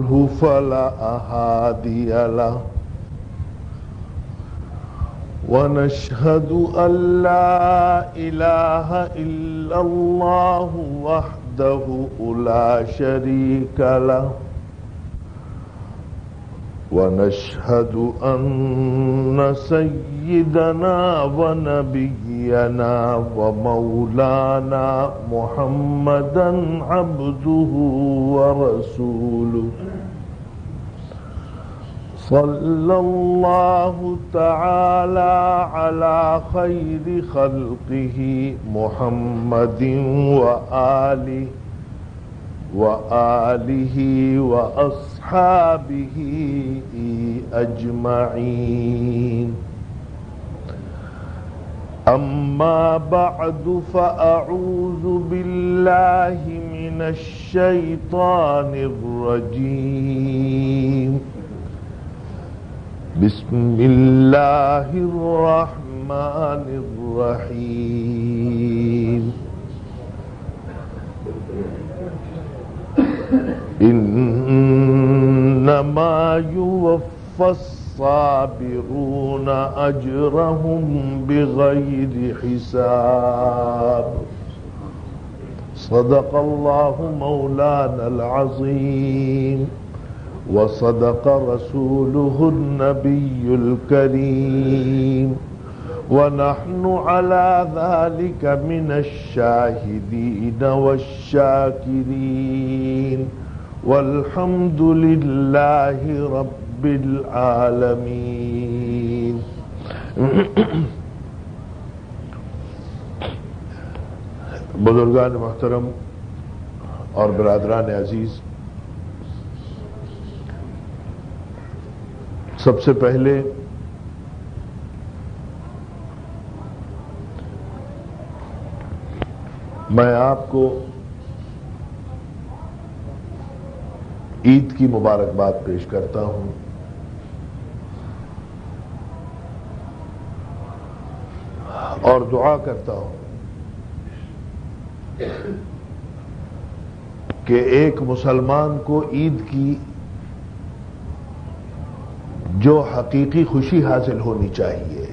يضلله فلا هادي له ونشهد أن لا إله إلا الله وحده لا شريك له ونشهد أن سيدنا ونبينا ومولانا محمدا عبده ورسوله صلى الله تعالى على خير خلقه محمد وآله وأصحابه أجمعين. أما بعد فأعوذ بالله من الشيطان الرجيم. بسم الله الرحمن الرحيم. إنما يوفى الصابرون أجرهم بغير حساب. صدق الله مولانا العظيم وصدق رسوله النبي الكريم ونحن على ذلك من الشاهدين والشاكرين والحمد لله رب العالمين. بزرگان محترم اور برادران عزیز، سب سے پہلے میں آپ کو عید کی مبارکباد پیش کرتا ہوں اور دعا کرتا ہوں کہ ایک مسلمان کو عید کی جو حقیقی خوشی حاصل ہونی چاہیے،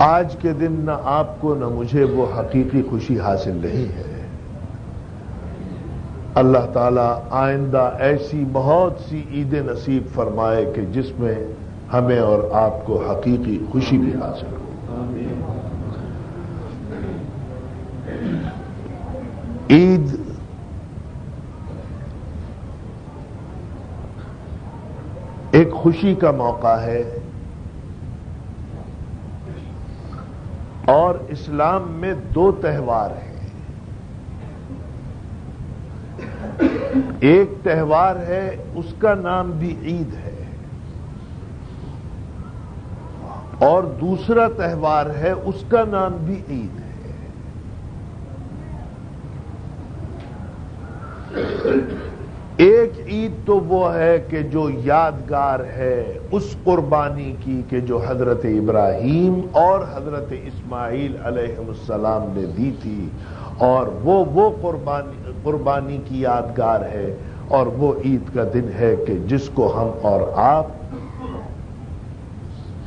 آج کے دن نہ آپ کو نہ مجھے وہ حقیقی خوشی حاصل نہیں ہے۔ اللہ تعالیٰ آئندہ ایسی بہت سی عیدیں نصیب فرمائے کہ جس میں ہمیں اور آپ کو حقیقی خوشی بھی حاصل ہو۔ عید ایک خوشی کا موقع ہے اور اسلام میں دو تہوار ہیں۔ ایک تہوار ہے اس کا نام بھی عید ہے اور دوسرا تہوار ہے اس کا نام بھی عید ہے۔ ایک عید تو وہ ہے کہ جو یادگار ہے اس قربانی کی کہ جو حضرت ابراہیم اور حضرت اسماعیل علیہ السلام نے دی تھی، اور وہ قربانی کی یادگار ہے، اور وہ عید کا دن ہے کہ جس کو ہم اور آپ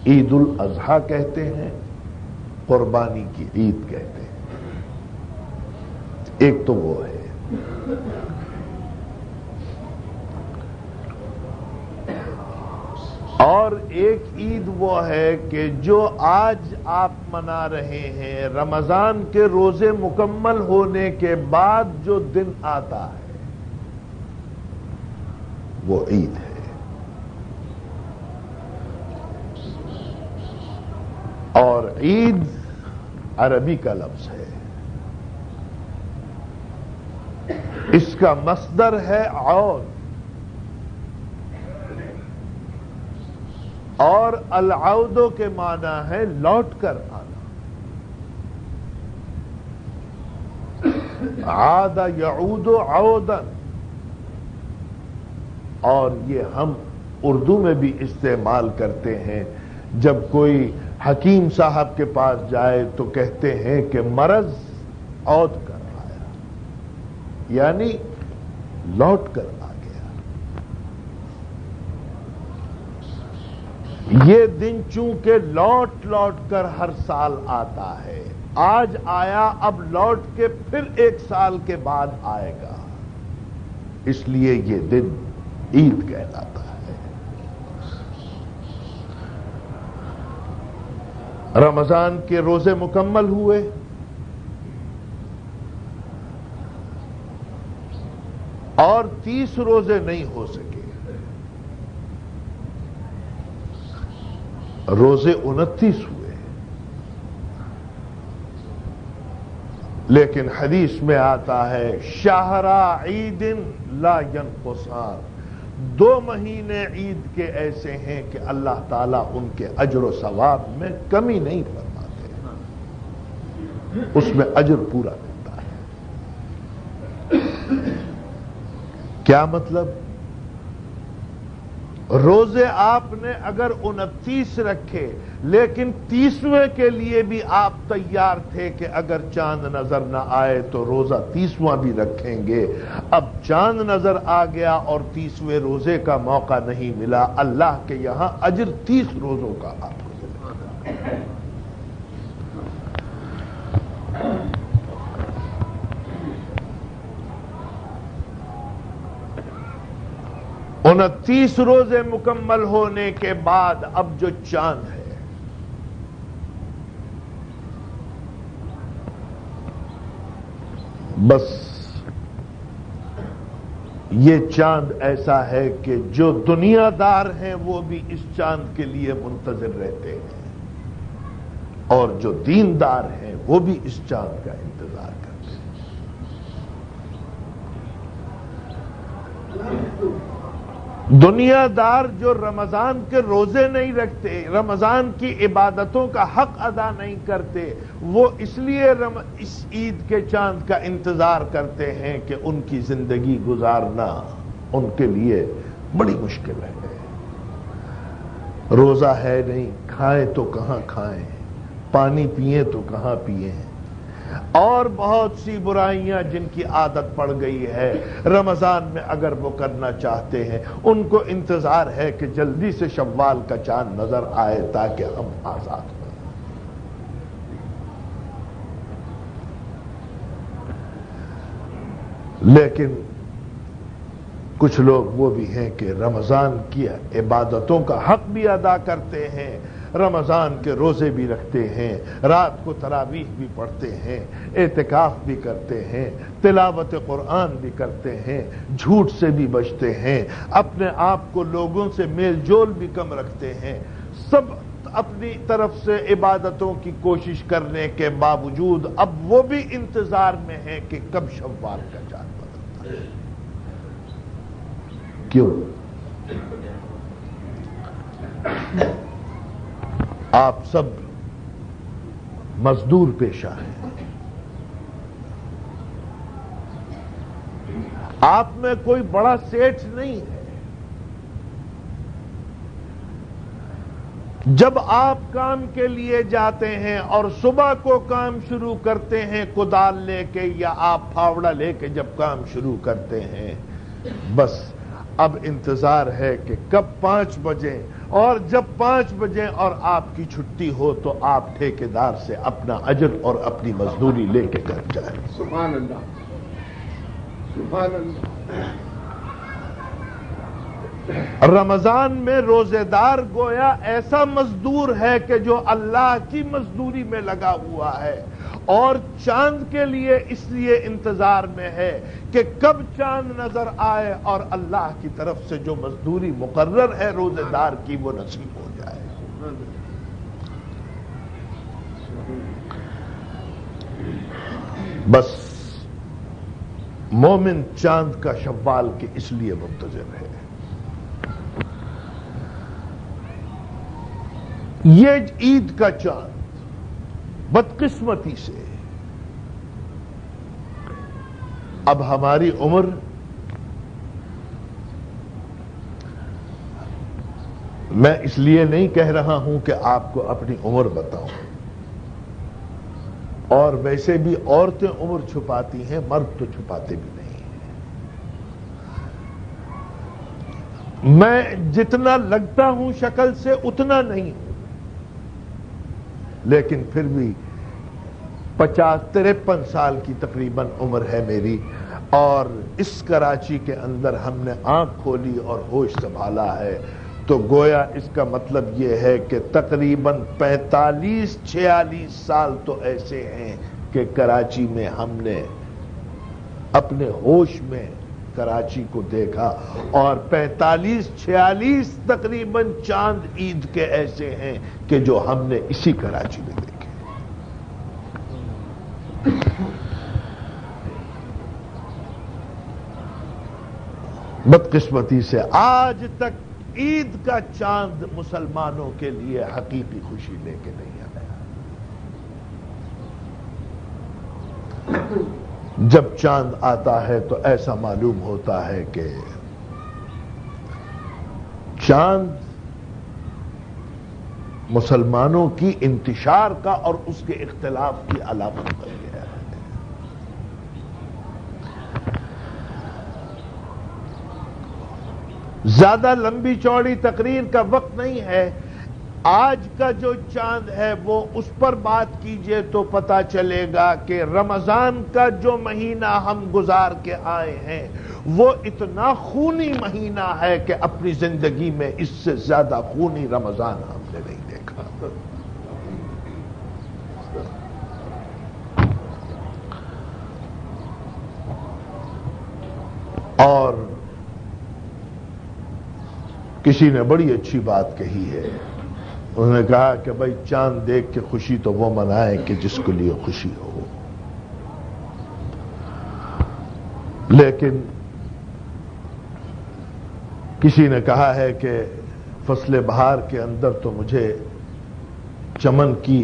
عید الاضحیٰ کہتے ہیں، قربانی کی عید کہتے ہیں۔ ایک تو وہ ہے۔ اور ایک عید وہ ہے کہ جو آج آپ منا رہے ہیں، رمضان کے روزے مکمل ہونے کے بعد جو دن آتا ہے وہ عید ہے۔ اور عید عربی کا لفظ ہے، اس کا مصدر ہے عود، اور العود کے معنی ہے لوٹ کر آنا۔ عاد یعود عودا، اور یہ ہم اردو میں بھی استعمال کرتے ہیں۔ جب کوئی حکیم صاحب کے پاس جائے تو کہتے ہیں کہ مرض عود کر رہا ہے، یعنی لوٹ کر آ گیا۔ یہ دن چونکہ لوٹ لوٹ کر ہر سال آتا ہے، آج آیا، اب لوٹ کے پھر 1 سال کے بعد آئے گا، اس لیے یہ دن عید کہلاتا ہے۔ رمضان کے روزے مکمل ہوئے، اور 30 روزے نہیں ہو سکے، روزے 29 ہوئے۔ لیکن حدیث میں آتا ہے شہرا عید لا ینقصان، 2 مہینے عید کے ایسے ہیں کہ اللہ تعالیٰ ان کے اجر و ثواب میں کمی نہیں فرماتے، اس میں اجر پورا ملتا ہے۔ کیا مطلب؟ روزے آپ نے اگر 29 رکھے، لیکن 30ویں کے لیے بھی آپ تیار تھے کہ اگر چاند نظر نہ آئے تو روزہ 30واں بھی رکھیں گے، اب چاند نظر آ گیا اور 30ویں روزے کا موقع نہیں ملا، اللہ کے یہاں اجر 30 روزوں کا آپ کو ملے گا۔ 29 روزے مکمل ہونے کے بعد اب جو چاند ہے، بس یہ چاند ایسا ہے کہ جو دنیا دار ہیں وہ بھی اس چاند کے لیے منتظر رہتے ہیں، اور جو دیندار ہیں وہ بھی اس چاند کا انتظار کرتے ہیں۔ دنیا دار جو رمضان کے روزے نہیں رکھتے، رمضان کی عبادتوں کا حق ادا نہیں کرتے، وہ اس لیے اس عید کے چاند کا انتظار کرتے ہیں کہ ان کی زندگی گزارنا ان کے لیے بڑی مشکل ہے۔ روزہ ہے نہیں، کھائیں تو کہاں کھائیں، پانی پئیں تو کہاں پئیں، اور بہت سی برائیاں جن کی عادت پڑ گئی ہے، رمضان میں اگر وہ کرنا چاہتے ہیں ان کو انتظار ہے کہ جلدی سے شوال کا چاند نظر آئے تاکہ ہم آزاد ہوں۔ لیکن کچھ لوگ وہ بھی ہیں کہ رمضان کی عبادتوں کا حق بھی ادا کرتے ہیں، رمضان کے روزے بھی رکھتے ہیں، رات کو تراویح بھی پڑھتے ہیں، اعتکاف بھی کرتے ہیں، تلاوت قرآن بھی کرتے ہیں، جھوٹ سے بھی بچتے ہیں، اپنے آپ کو لوگوں سے میل جول بھی کم رکھتے ہیں، سب اپنی طرف سے عبادتوں کی کوشش کرنے کے باوجود اب وہ بھی انتظار میں ہیں کہ کب شوال کا چاند بدلتا ہے۔ کیوں؟ آپ سب مزدور پیشہ ہیں، آپ میں کوئی بڑا سیٹھ نہیں ہے۔ جب آپ کام کے لیے جاتے ہیں اور صبح کو کام شروع کرتے ہیں کدال لے کے یا آپ پھاوڑا لے کے جب کام شروع کرتے ہیں، بس اب انتظار ہے کہ کب 5 بجے، اور جب 5 بجے اور آپ کی چھٹی ہو تو آپ ٹھیکیدار سے اپنا اجر اور اپنی مزدوری لے کے گھر جائیں۔ سبحان اللہ، سبحان اللہ۔ رمضان میں روزے دار گویا ایسا مزدور ہے کہ جو اللہ کی مزدوری میں لگا ہوا ہے، اور چاند کے لیے اس لیے انتظار میں ہے کہ کب چاند نظر آئے اور اللہ کی طرف سے جو مزدوری مقرر ہے روزے دار کی وہ نصیب ہو جائے۔ بس مومن چاند کا شوال کے اس لیے منتظر ہے۔ یہ عید کا چاند بدقسمتی سے اب ہماری عمر میں اس لیے نہیں کہہ رہا ہوں کہ آپ کو اپنی عمر بتاؤں، اور ویسے بھی عورتیں عمر چھپاتی ہیں، مرد تو چھپاتے بھی نہیں۔ میں جتنا لگتا ہوں شکل سے اتنا نہیں ہوں، لیکن پھر بھی 53 سال کی تقریباً عمر ہے میری، اور اس کراچی کے اندر ہم نے آنکھ کھولی اور ہوش سنبھالا ہے، تو گویا اس کا مطلب یہ ہے کہ تقریباً 45-46 سال تو ایسے ہیں کہ کراچی میں ہم نے اپنے ہوش میں کراچی کو دیکھا، اور 45-46 تقریباً چاند عید کے ایسے ہیں کہ جو ہم نے اسی کراچی میں دیکھے۔ بدقسمتی سے آج تک عید کا چاند مسلمانوں کے لیے حقیقی خوشی لے کے نہیں آیا۔ جب چاند آتا ہے تو ایسا معلوم ہوتا ہے کہ چاند مسلمانوں کی انتشار کا اور اس کے اختلاف کی علامت بن گیا ہے۔ زیادہ لمبی چوڑی تقریر کا وقت نہیں ہے، آج کا جو چاند ہے وہ اس پر بات کیجئے تو پتا چلے گا کہ رمضان کا جو مہینہ ہم گزار کے آئے ہیں وہ اتنا خونی مہینہ ہے کہ اپنی زندگی میں اس سے زیادہ خونی رمضان ہم نے نہیں دیکھا۔ اور کسی نے بڑی اچھی بات کہی ہے، انہوں نے کہا کہ بھائی چاند دیکھ کے خوشی تو وہ منائے کہ جس کے لیے خوشی ہو، لیکن کسی نے کہا ہے کہ فصل بہار کے اندر تو مجھے چمن کی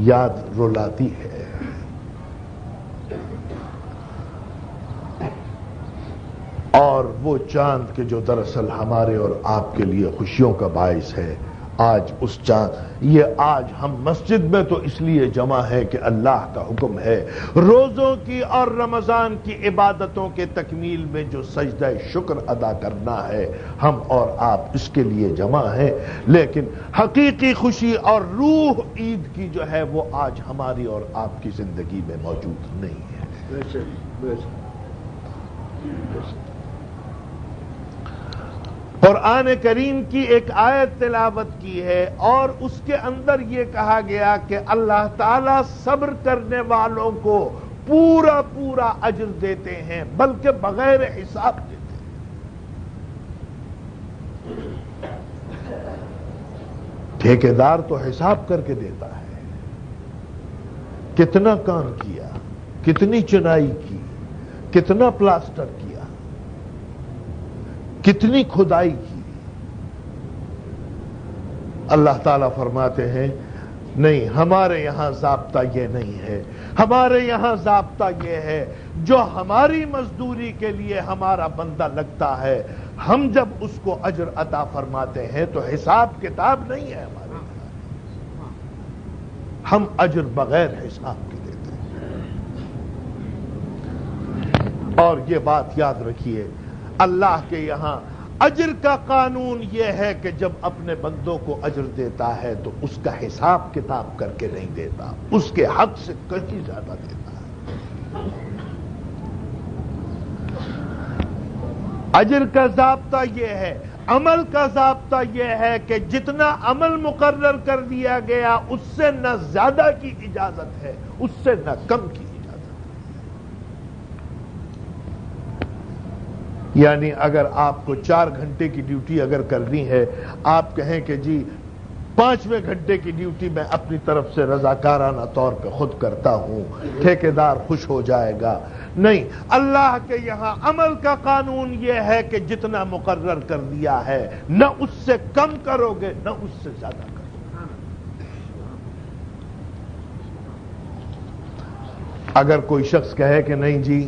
یاد رلاتی ہے، اور وہ چاند کے جو دراصل ہمارے اور آپ کے لیے خوشیوں کا باعث ہے، آج اس چاند، یہ آج ہم مسجد میں تو اس لیے جمع ہے کہ اللہ کا حکم ہے روزوں کی اور رمضان کی عبادتوں کے تکمیل میں جو سجدہ شکر ادا کرنا ہے، ہم اور آپ اس کے لیے جمع ہیں، لیکن حقیقی خوشی اور روح عید کی جو ہے وہ آج ہماری اور آپ کی زندگی میں موجود نہیں ہے۔ قرآن کریم کی ایک آیت تلاوت کی ہے اور اس کے اندر یہ کہا گیا کہ اللہ تعالیٰ صبر کرنے والوں کو پورا پورا اجر دیتے ہیں، بلکہ بغیر حساب دیتے ہیں۔ ٹھیکیدار تو حساب کر کے دیتا ہے، کتنا کام کیا، کتنی چنائی کی، کتنا پلاسٹر کیا، کتنی کھدائی کی۔ اللہ تعالیٰ فرماتے ہیں نہیں، ہمارے یہاں ضابطہ یہ نہیں ہے، ہمارے یہاں ضابطہ یہ ہے جو ہماری مزدوری کے لیے ہمارا بندہ لگتا ہے، ہم جب اس کو اجر عطا فرماتے ہیں تو حساب کتاب نہیں ہے ہمارے یہاں، ہم اجر بغیر حساب کے دیتے ہیں۔ اور یہ بات یاد رکھیے، اللہ کے یہاں اجر کا قانون یہ ہے کہ جب اپنے بندوں کو اجر دیتا ہے تو اس کا حساب کتاب کر کے نہیں دیتا، اس کے حق سے کہیں زیادہ دیتا ہے۔ اجر کا ضابطہ یہ ہے، عمل کا ضابطہ یہ ہے کہ جتنا عمل مقرر کر دیا گیا اس سے نہ زیادہ کی اجازت ہے، اس سے نہ کم کی اجازت ہے۔ یعنی اگر آپ کو 4 گھنٹے کی ڈیوٹی اگر کرنی ہے، آپ کہیں کہ جی 5ویں گھنٹے کی ڈیوٹی میں اپنی طرف سے رضاکارانہ طور پہ خود کرتا ہوں، ٹھیکیدار خوش ہو جائے گا؟ نہیں، اللہ کے یہاں عمل کا قانون یہ ہے کہ جتنا مقرر کر دیا ہے نہ اس سے کم کرو گے نہ اس سے زیادہ کرو گے۔ اگر کوئی شخص کہے کہ نہیں جی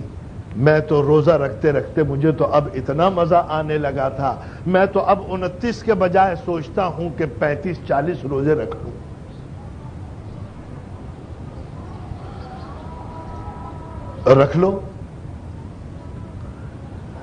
میں تو روزہ رکھتے رکھتے مجھے تو اب اتنا مزہ آنے لگا تھا، میں تو اب 29 کے بجائے سوچتا ہوں کہ 35-40 روزے رکھ لوں، رکھ لو،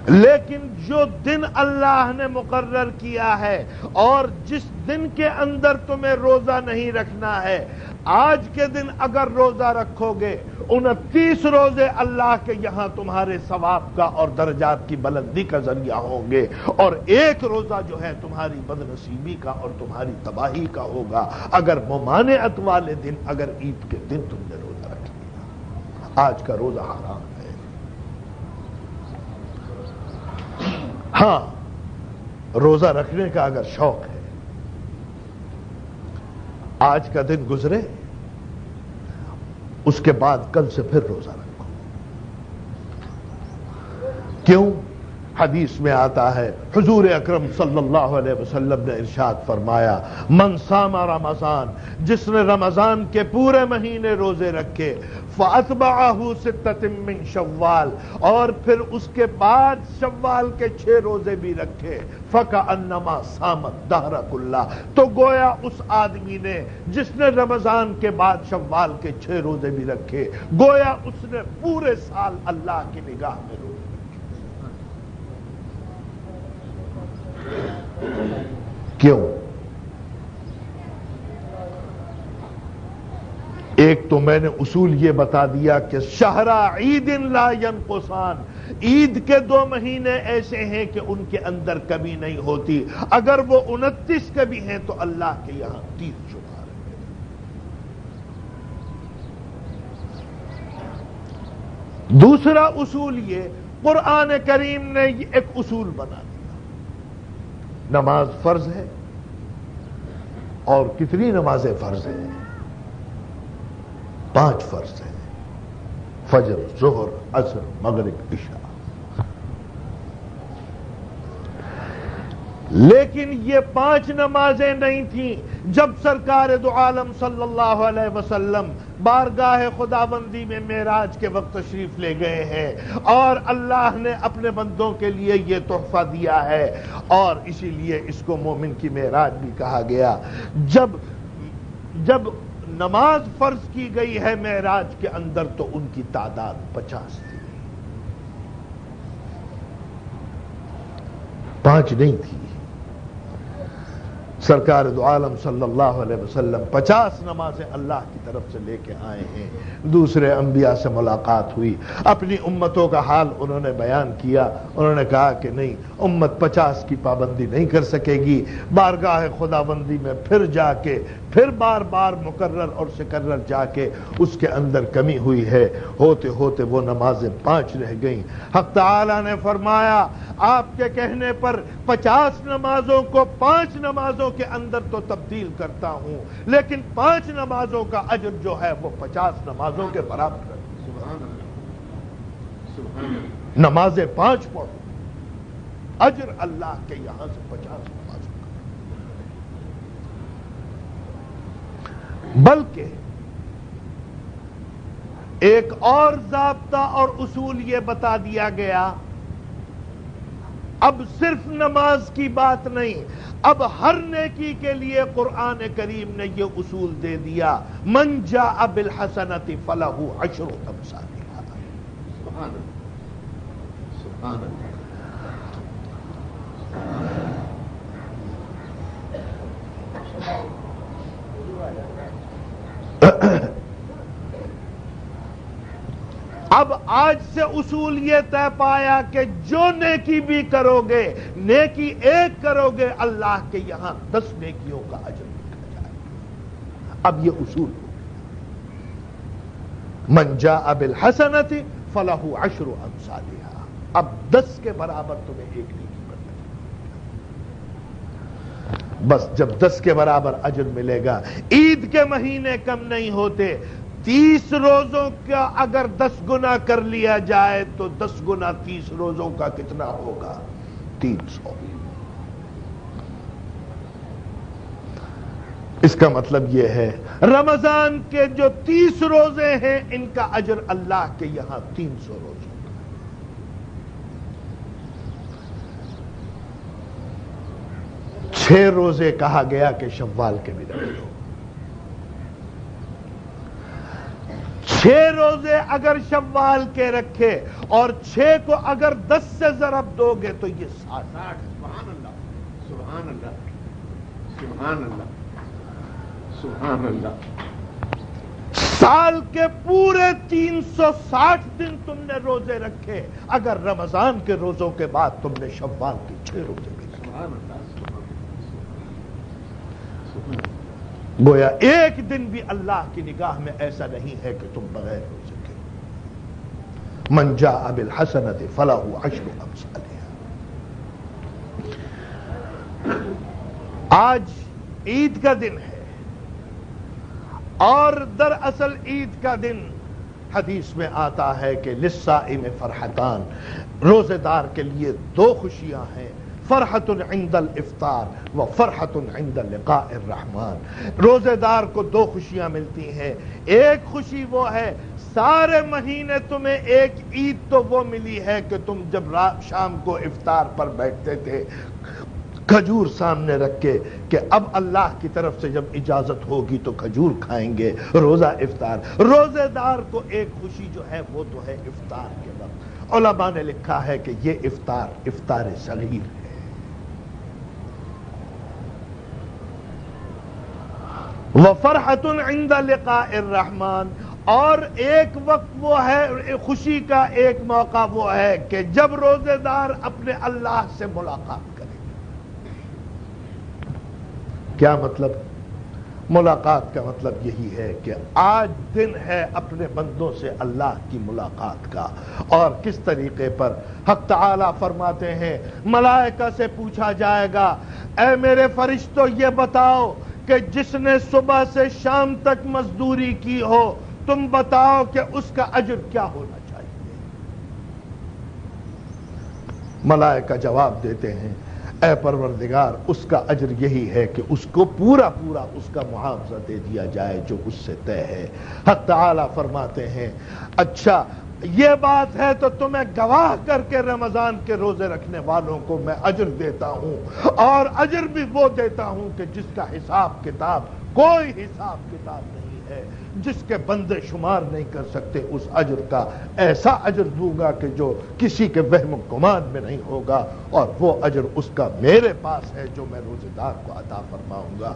لیکن جو دن اللہ نے مقرر کیا ہے اور جس دن کے اندر تمہیں روزہ نہیں رکھنا ہے، آج کے دن اگر روزہ رکھو گے 29 روزے اللہ کے یہاں تمہارے ثواب کا اور درجات کی بلندی کا ذریعہ ہوں گے، اور ایک روزہ جو ہے تمہاری بدنصیبی کا اور تمہاری تباہی کا ہوگا اگر ممانعت والے دن، اگر عید کے دن تم نے روزہ رکھ لیا۔ آج کا روزہ حرام ہے۔ ہاں، روزہ رکھنے کا اگر شوق ہے، آج کا دن گزرے اس کے بعد کل سے پھر روزہ رکھو۔ کیوں؟ حدیث میں آتا ہے، حضور اکرم صلی اللہ علیہ وسلم نے ارشاد فرمایا، من صام رمضان، جس نے رمضان کے پورے مہینے روزے رکھے، فَأَتْبَعَهُ سِتَّةٍ مِّن شوال، اور پھر اس کے بعد شوال کے 6 روزے بھی رکھے، فَكَأَنَّمَا صَامَ الدَّهْرَ كُلَّهُ، تو گویا اس آدمی نے جس نے رمضان کے بعد شوال کے 6 روزے بھی رکھے، گویا اس نے پورے سال اللہ کی نگاہ میں روزے۔ کیوں؟ ایک تو میں نے اصول یہ بتا دیا کہ شہر عید لا ینقصان، عید کے 2 مہینے ایسے ہیں کہ ان کے اندر کمی نہیں ہوتی، اگر وہ 29 کے بھی ہیں تو اللہ کے یہاں 30 شمار ہے۔ دوسرا اصول یہ، قرآن کریم نے ایک اصول بنا دیا، نماز فرض ہے، اور کتنی نمازیں فرض ہیں؟ 5 فرض ہیں، فجر، ظہر، عصر، مغرب، عشاء۔ لیکن یہ 5 نمازیں نہیں تھیں جب سرکار دو عالم صلی اللہ علیہ وسلم بارگاہ خداوندی میں معراج کے وقت تشریف لے گئے ہیں، اور اللہ نے اپنے بندوں کے لیے یہ تحفہ دیا ہے، اور اسی لیے اس کو مومن کی معراج بھی کہا گیا۔ جب نماز فرض کی گئی ہے معراج کے اندر تو ان کی تعداد 50 تھی، 5 نہیں تھی۔ سرکار دو عالم صلی اللہ علیہ وسلم 50 نمازیں اللہ کی طرف سے لے کے آئے ہیں۔ دوسرے انبیاء سے ملاقات ہوئی، اپنی امتوں کا حال انہوں نے بیان کیا، انہوں نے کہا کہ نہیں، امت 50 کی پابندی نہیں کر سکے گی۔ بارگاہ خداوندی میں پھر جا کے، پھر بار بار مکرر اور سکرر جا کے اس کے اندر کمی ہوئی ہے، ہوتے ہوتے وہ نمازیں 5 رہ گئیں۔ حق تعالی نے فرمایا، آپ کے کہنے پر 50 نمازوں کو 5 نمازوں کے اندر تو تبدیل کرتا ہوں، لیکن 5 نمازوں کا اجر جو ہے وہ 50 نمازوں کے برابر ہے۔ نمازیں 5 پڑھو، اجر اللہ کے یہاں سے 50 نمازوں کا۔ بلکہ ایک اور ضابطہ اور اصول یہ بتا دیا گیا، اب صرف نماز کی بات نہیں، اب ہر نیکی کے لیے قرآن کریم نے یہ اصول دے دیا، من جاء بالحسنۃ فلہ 10 امثالھا۔ سبحان اللہ، سبحان اللہ۔ اب آج سے اصول یہ طے پایا کہ جو نیکی بھی کرو گے، نیکی ایک کرو گے، اللہ کے یہاں 10 نیکیوں کا اجر لکھا جائے گا۔ اب یہ اصول ہو گیا، من جاء بالحسنۃ فلہ 10 امثالھا، اب 10 کے برابر تمہیں ایک نیکی کرنا ہے۔ بس جب 10 کے برابر اجر ملے گا، عید کے مہینے کم نہیں ہوتے، 30 روزوں کا اگر 10 گنا کر لیا جائے تو 10 گنا 30 روزوں کا کتنا ہوگا؟ 300۔ اس کا مطلب یہ ہے رمضان کے جو 30 روزے ہیں ان کا اجر اللہ کے یہاں 300 روزوں کا۔ 6 روزے کہا گیا کہ شوال کے بھی رکھ لو، 6 روزے اگر شوال کے رکھے اور 6 کو اگر 10 سے ضرب دو گے تو یہ 60۔ سبحان اللہ، سبحان اللہ، سبحان اللہ، سبحان اللہ۔ سال کے پورے 360 دن تم نے روزے رکھے، اگر رمضان کے روزوں کے بعد تم نے شوال کے 6 روزے بھی رکھے، سبحان اللہ، گویا ایک دن بھی اللہ کی نگاہ میں ایسا نہیں ہے کہ تم بغیر روزے کے۔ من جاء بالحسنۃ فلہ عشر امثالها۔ آج عید کا دن ہے، اور دراصل عید کا دن حدیث میں آتا ہے کہ للصائم فرحتان، روزے دار کے لیے 2 خوشیاں ہیں، فرحت عند الافطار و فرحت عند لقاء الرحمن۔ روزے دار کو 2 خوشیاں ملتی ہیں، ایک خوشی وہ ہے سارے مہینے تمہیں ایک عید تو وہ ملی ہے کہ تم جب شام کو افطار پر بیٹھتے تھے کھجور سامنے رکھ کے کہ اب اللہ کی طرف سے جب اجازت ہوگی تو کھجور کھائیں گے، روزہ افطار۔ روزے دار کو ایک خوشی جو ہے وہ تو ہے افطار کے وقت۔ علماء نے لکھا ہے کہ یہ افطار صغیر ہے۔ وَفَرْحَةٌ عِنْدَ لِقَاءِ الرَّحْمَنِ، اور ایک وقت وہ ہے، خوشی کا ایک موقع وہ ہے کہ جب روزے دار اپنے اللہ سے ملاقات کریں۔ کیا مطلب؟ ملاقات کا مطلب یہی ہے کہ آج دن ہے اپنے بندوں سے اللہ کی ملاقات کا۔ اور کس طریقے پر؟ حق تعالی فرماتے ہیں ملائکہ سے پوچھا جائے گا، اے میرے فرشتوں یہ بتاؤ کہ جس نے صبح سے شام تک مزدوری کی ہو، تم بتاؤ کہ اس کا اجر کیا ہونا چاہیے؟ ملائکہ جواب دیتے ہیں، اے پروردگار اس کا اجر یہی ہے کہ اس کو پورا اس کا معاوضہ دے دیا جائے جو اس سے طے ہے۔ حق تعالی فرماتے ہیں اچھا یہ بات ہے تو تمہیں گواہ کر کے رمضان کے روزے رکھنے والوں کو میں اجر دیتا ہوں، اور اجر بھی وہ دیتا ہوں کہ جس کا حساب کتاب کوئی حساب کتاب نہیں ہے، جس کے بندے شمار نہیں کر سکتے، اس اجر کا ایسا اجر دوں گا کہ جو کسی کے وہم و گمان میں نہیں ہوگا، اور وہ اجر اس کا میرے پاس ہے جو میں روزے دار کو عطا فرماؤں گا۔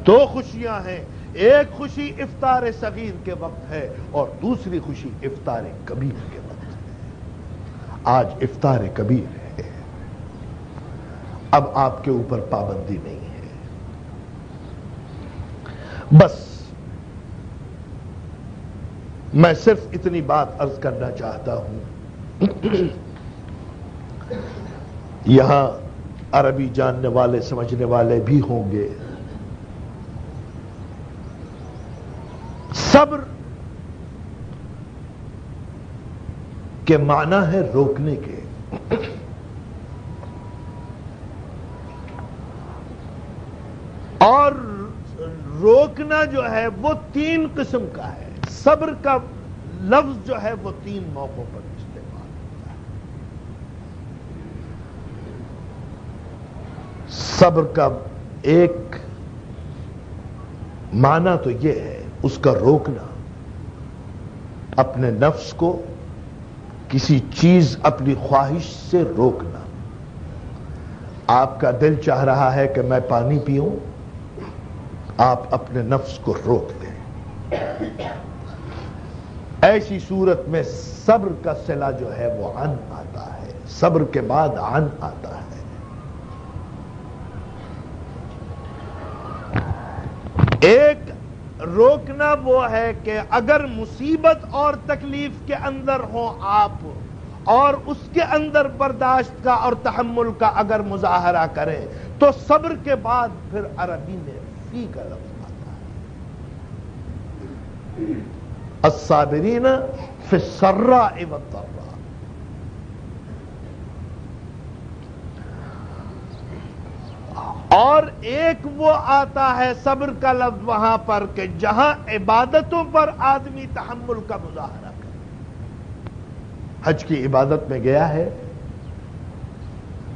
2 خوشیاں ہیں، ایک خوشی افطار صغیر کے وقت ہے اور دوسری خوشی افطار کبیر کے وقت ہے۔ آج افطار کبیر ہے، اب آپ کے اوپر پابندی نہیں ہے، بس میں صرف اتنی بات عرض کرنا چاہتا ہوں، یہاں عربی جاننے والے سمجھنے والے بھی ہوں گے۔ صبر کے معنی ہے روکنے کے، اور روکنا جو ہے وہ 3 قسم کا ہے۔ صبر کا لفظ جو ہے وہ 3 موقعوں پر استعمال ہوتا ہے۔ صبر کا ایک معنی تو یہ ہے اس کا روکنا، اپنے نفس کو کسی چیز اپنی خواہش سے روکنا۔ آپ کا دل چاہ رہا ہے کہ میں پانی پیوں، آپ اپنے نفس کو روک دیں۔ ایسی صورت میں صبر کا صلہ جو ہے وہ عن آتا ہے، صبر کے بعد عن آتا ہے۔ ایک روکنا وہ ہے کہ اگر مصیبت اور تکلیف کے اندر ہوں آپ، اور اس کے اندر برداشت کا اور تحمل کا اگر مظاہرہ کریں تو صبر کے بعد پھر عربی میں فی کا لفظ آتا ہے، الصابرین فی السراء والضراء۔ اور ایک وہ آتا ہے صبر کا لفظ وہاں پر کہ جہاں عبادتوں پر آدمی تحمل کا مظاہرہ کرے۔ حج کی عبادت میں گیا ہے،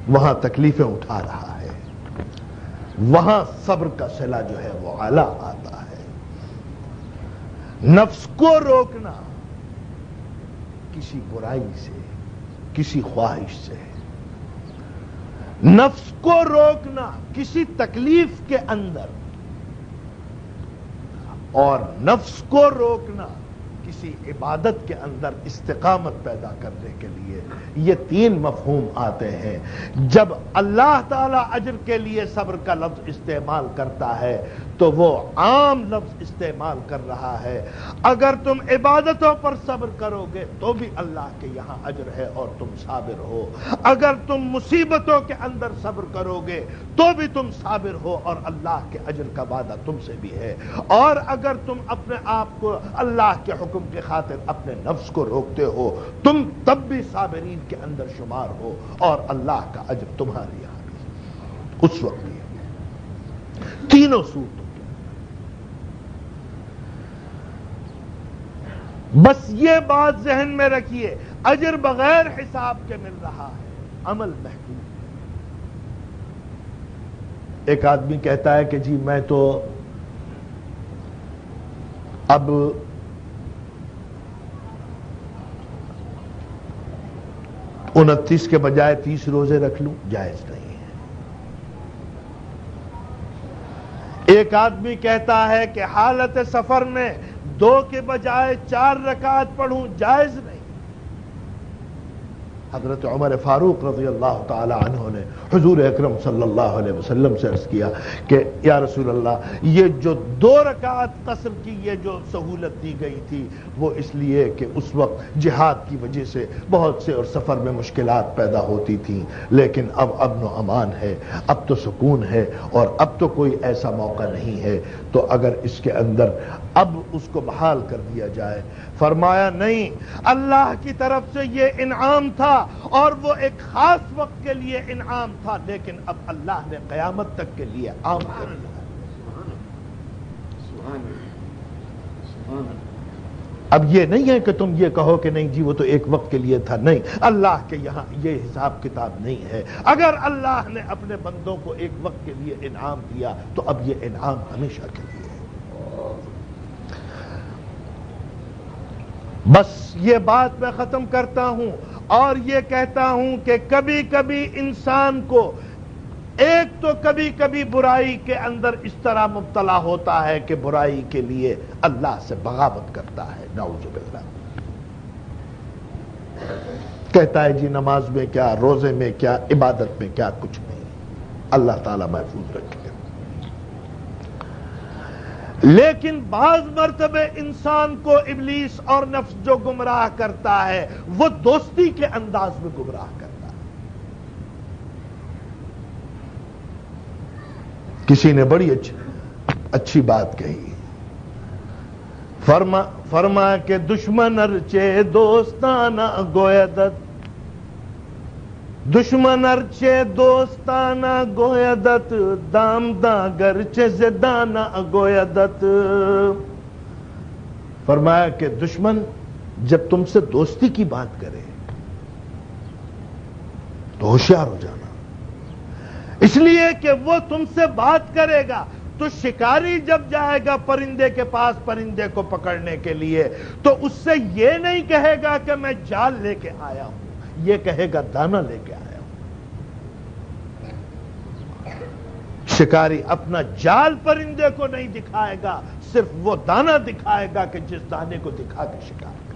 وہاں تکلیفیں اٹھا رہا ہے، وہاں صبر کا صلہ جو ہے وہ اعلیٰ آتا ہے۔ نفس کو روکنا، کسی برائی سے، کسی خواہش سے، نفس کو روکنا کسی تکلیف کے اندر، اور نفس کو روکنا کسی عبادت کے اندر استقامت پیدا کرنے کے لیے، یہ تین مفہوم آتے ہیں۔ جب اللہ تعالی اجر کے لیے صبر کا لفظ استعمال کرتا ہے تو وہ عام لفظ استعمال کر رہا ہے۔ اگر تم عبادتوں پر صبر کرو گے تو بھی اللہ کے یہاں اجر ہے اور تم صابر ہو، اگر تم مصیبتوں کے اندر صبر کرو گے تو بھی تم صابر ہو اور اللہ کے اجر کا وعدہ تم سے بھی ہے، اور اگر تم اپنے آپ کو اللہ کے حکم کے خاطر اپنے نفس کو روکتے ہو تم تب بھی صابرین کے اندر شمار ہو اور اللہ کا اجر تمہارے یہاں بھی اس وقت بھی۔ تینوں صورتوں بس یہ بات ذہن میں رکھیے، اجر بغیر حساب کے مل رہا ہے، عمل محدود۔ ایک آدمی کہتا ہے کہ جی میں تو اب 29 کے بجائے 30 روزے رکھ لوں، جائز نہیں ہے۔ ایک آدمی کہتا ہے کہ حالت سفر میں 2 کے بجائے 4 رکعت پڑھوں، جائز نہیں۔ حضرت عمر فاروق رضی اللہ تعالی عنہ نے حضور اکرم صلی اللہ علیہ وسلم سے عرض کیا کہ یا رسول اللہ، یہ جو 2 رکعت قصر کی یہ جو سہولت دی گئی تھی وہ اس لیے کہ اس وقت جہاد کی وجہ سے بہت سے اور سفر میں مشکلات پیدا ہوتی تھیں، لیکن اب امن و امان ہے، اب تو سکون ہے اور اب تو کوئی ایسا موقع نہیں ہے، تو اگر اس کے اندر اب اس کو بحال کر دیا جائے۔ فرمایا نہیں، اللہ کی طرف سے یہ انعام تھا اور وہ ایک خاص وقت کے لیے انعام تھا، لیکن اب اللہ نے قیامت تک کے لیے عام کر دیا۔ اب یہ نہیں ہے کہ تم یہ کہو کہ نہیں جی وہ تو ایک وقت کے لیے تھا، نہیں، اللہ کے یہاں یہ حساب کتاب نہیں ہے۔ اگر اللہ نے اپنے بندوں کو ایک وقت کے لیے انعام دیا تو اب یہ انعام ہمیشہ کے لیے ہے۔ بس یہ بات میں ختم کرتا ہوں اور یہ کہتا ہوں کہ کبھی کبھی انسان کو ایک تو کبھی کبھی برائی کے اندر اس طرح مبتلا ہوتا ہے کہ برائی کے لیے اللہ سے بغاوت کرتا ہے، نعوذ باللہ، کہتا ہے جی نماز میں کیا، روزے میں کیا، عبادت میں کیا، کچھ نہیں۔ اللہ تعالیٰ محفوظ رکھے۔ لیکن بعض مرتبہ انسان کو ابلیس اور نفس جو گمراہ کرتا ہے وہ دوستی کے انداز میں گمراہ کرتا ہے۔ کسی نے بڑی اچھی بات کہی، فرما کہ دشمن ارچے دوستانہ گویدت، دشمن ارچے دوستانہ گویدت، دام دا گرچے زدانہ گویدت۔ فرمایا کہ دشمن جب تم سے دوستی کی بات کرے تو ہوشیار ہو جانا، اس لیے کہ وہ تم سے بات کرے گا تو شکاری جب جائے گا پرندے کے پاس پرندے کو پکڑنے کے لیے تو اس سے یہ نہیں کہے گا کہ میں جال لے کے آیا ہوں، یہ کہے گا دانہ لے کے آیا ہوں۔ شکاری اپنا جال پرندے کو نہیں دکھائے گا، صرف وہ دانہ دکھائے گا کہ جس دانے کو دکھا کے شکار کرے۔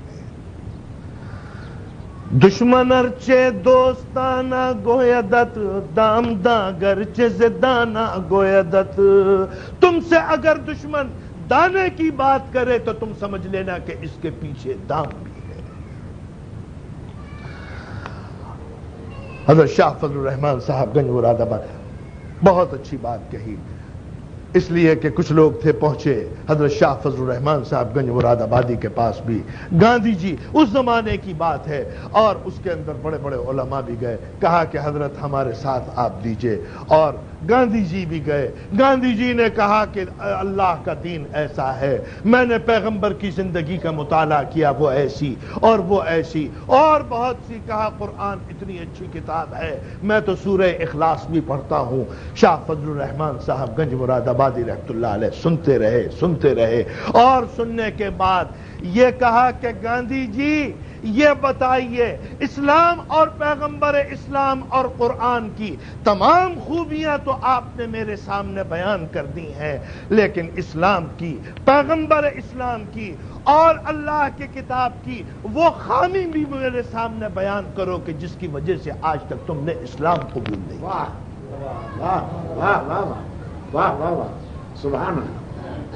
دشمن ارچے دوستانہ گویدت، دام دا گرچے زدانہ گویدت۔ تم سے اگر دشمن دانے کی بات کرے تو تم سمجھ لینا کہ اس کے پیچھے دام بھی ہے۔ حضرت شاہ فضل الرحمان صاحب گنج مراد آباد بہت اچھی بات کہی، اس لیے کہ کچھ لوگ تھے پہنچے حضرت شاہ فضل الرحمان صاحب گنج مراد آبادی کے پاس بھی، گاندھی جی اس زمانے کی بات ہے، اور اس کے اندر بڑے بڑے علماء بھی گئے، کہا کہ حضرت ہمارے ساتھ آپ دیجئے، اور گاندھی جی بھی گئے۔ گاندھی جی نے کہا کہ اللہ کا دین ایسا ہے، میں نے پیغمبر کی زندگی کا مطالعہ کیا، وہ ایسی اور وہ ایسی اور بہت سی، کہا قرآن اتنی اچھی کتاب ہے، میں تو سورہ اخلاص بھی پڑھتا ہوں۔ شاہ فضل الرحمان صاحب گنج مراد آبادی رحمت اللہ علیہ سنتے رہے اور سننے کے بعد یہ کہا کہ گاندھی جی یہ بتائیے اسلام اور پیغمبر اسلام اور قرآن کی تمام خوبیاں تو آپ نے میرے سامنے بیان کر دی ہیں، لیکن اسلام کی، پیغمبر اسلام کی اور اللہ کی کتاب کی وہ خامی بھی میرے سامنے بیان کرو کہ جس کی وجہ سے آج تک تم نے اسلام قبول نہیں کیا۔ واہ واہ واہ واہ واہ واہ واہ، سبحان اللہ۔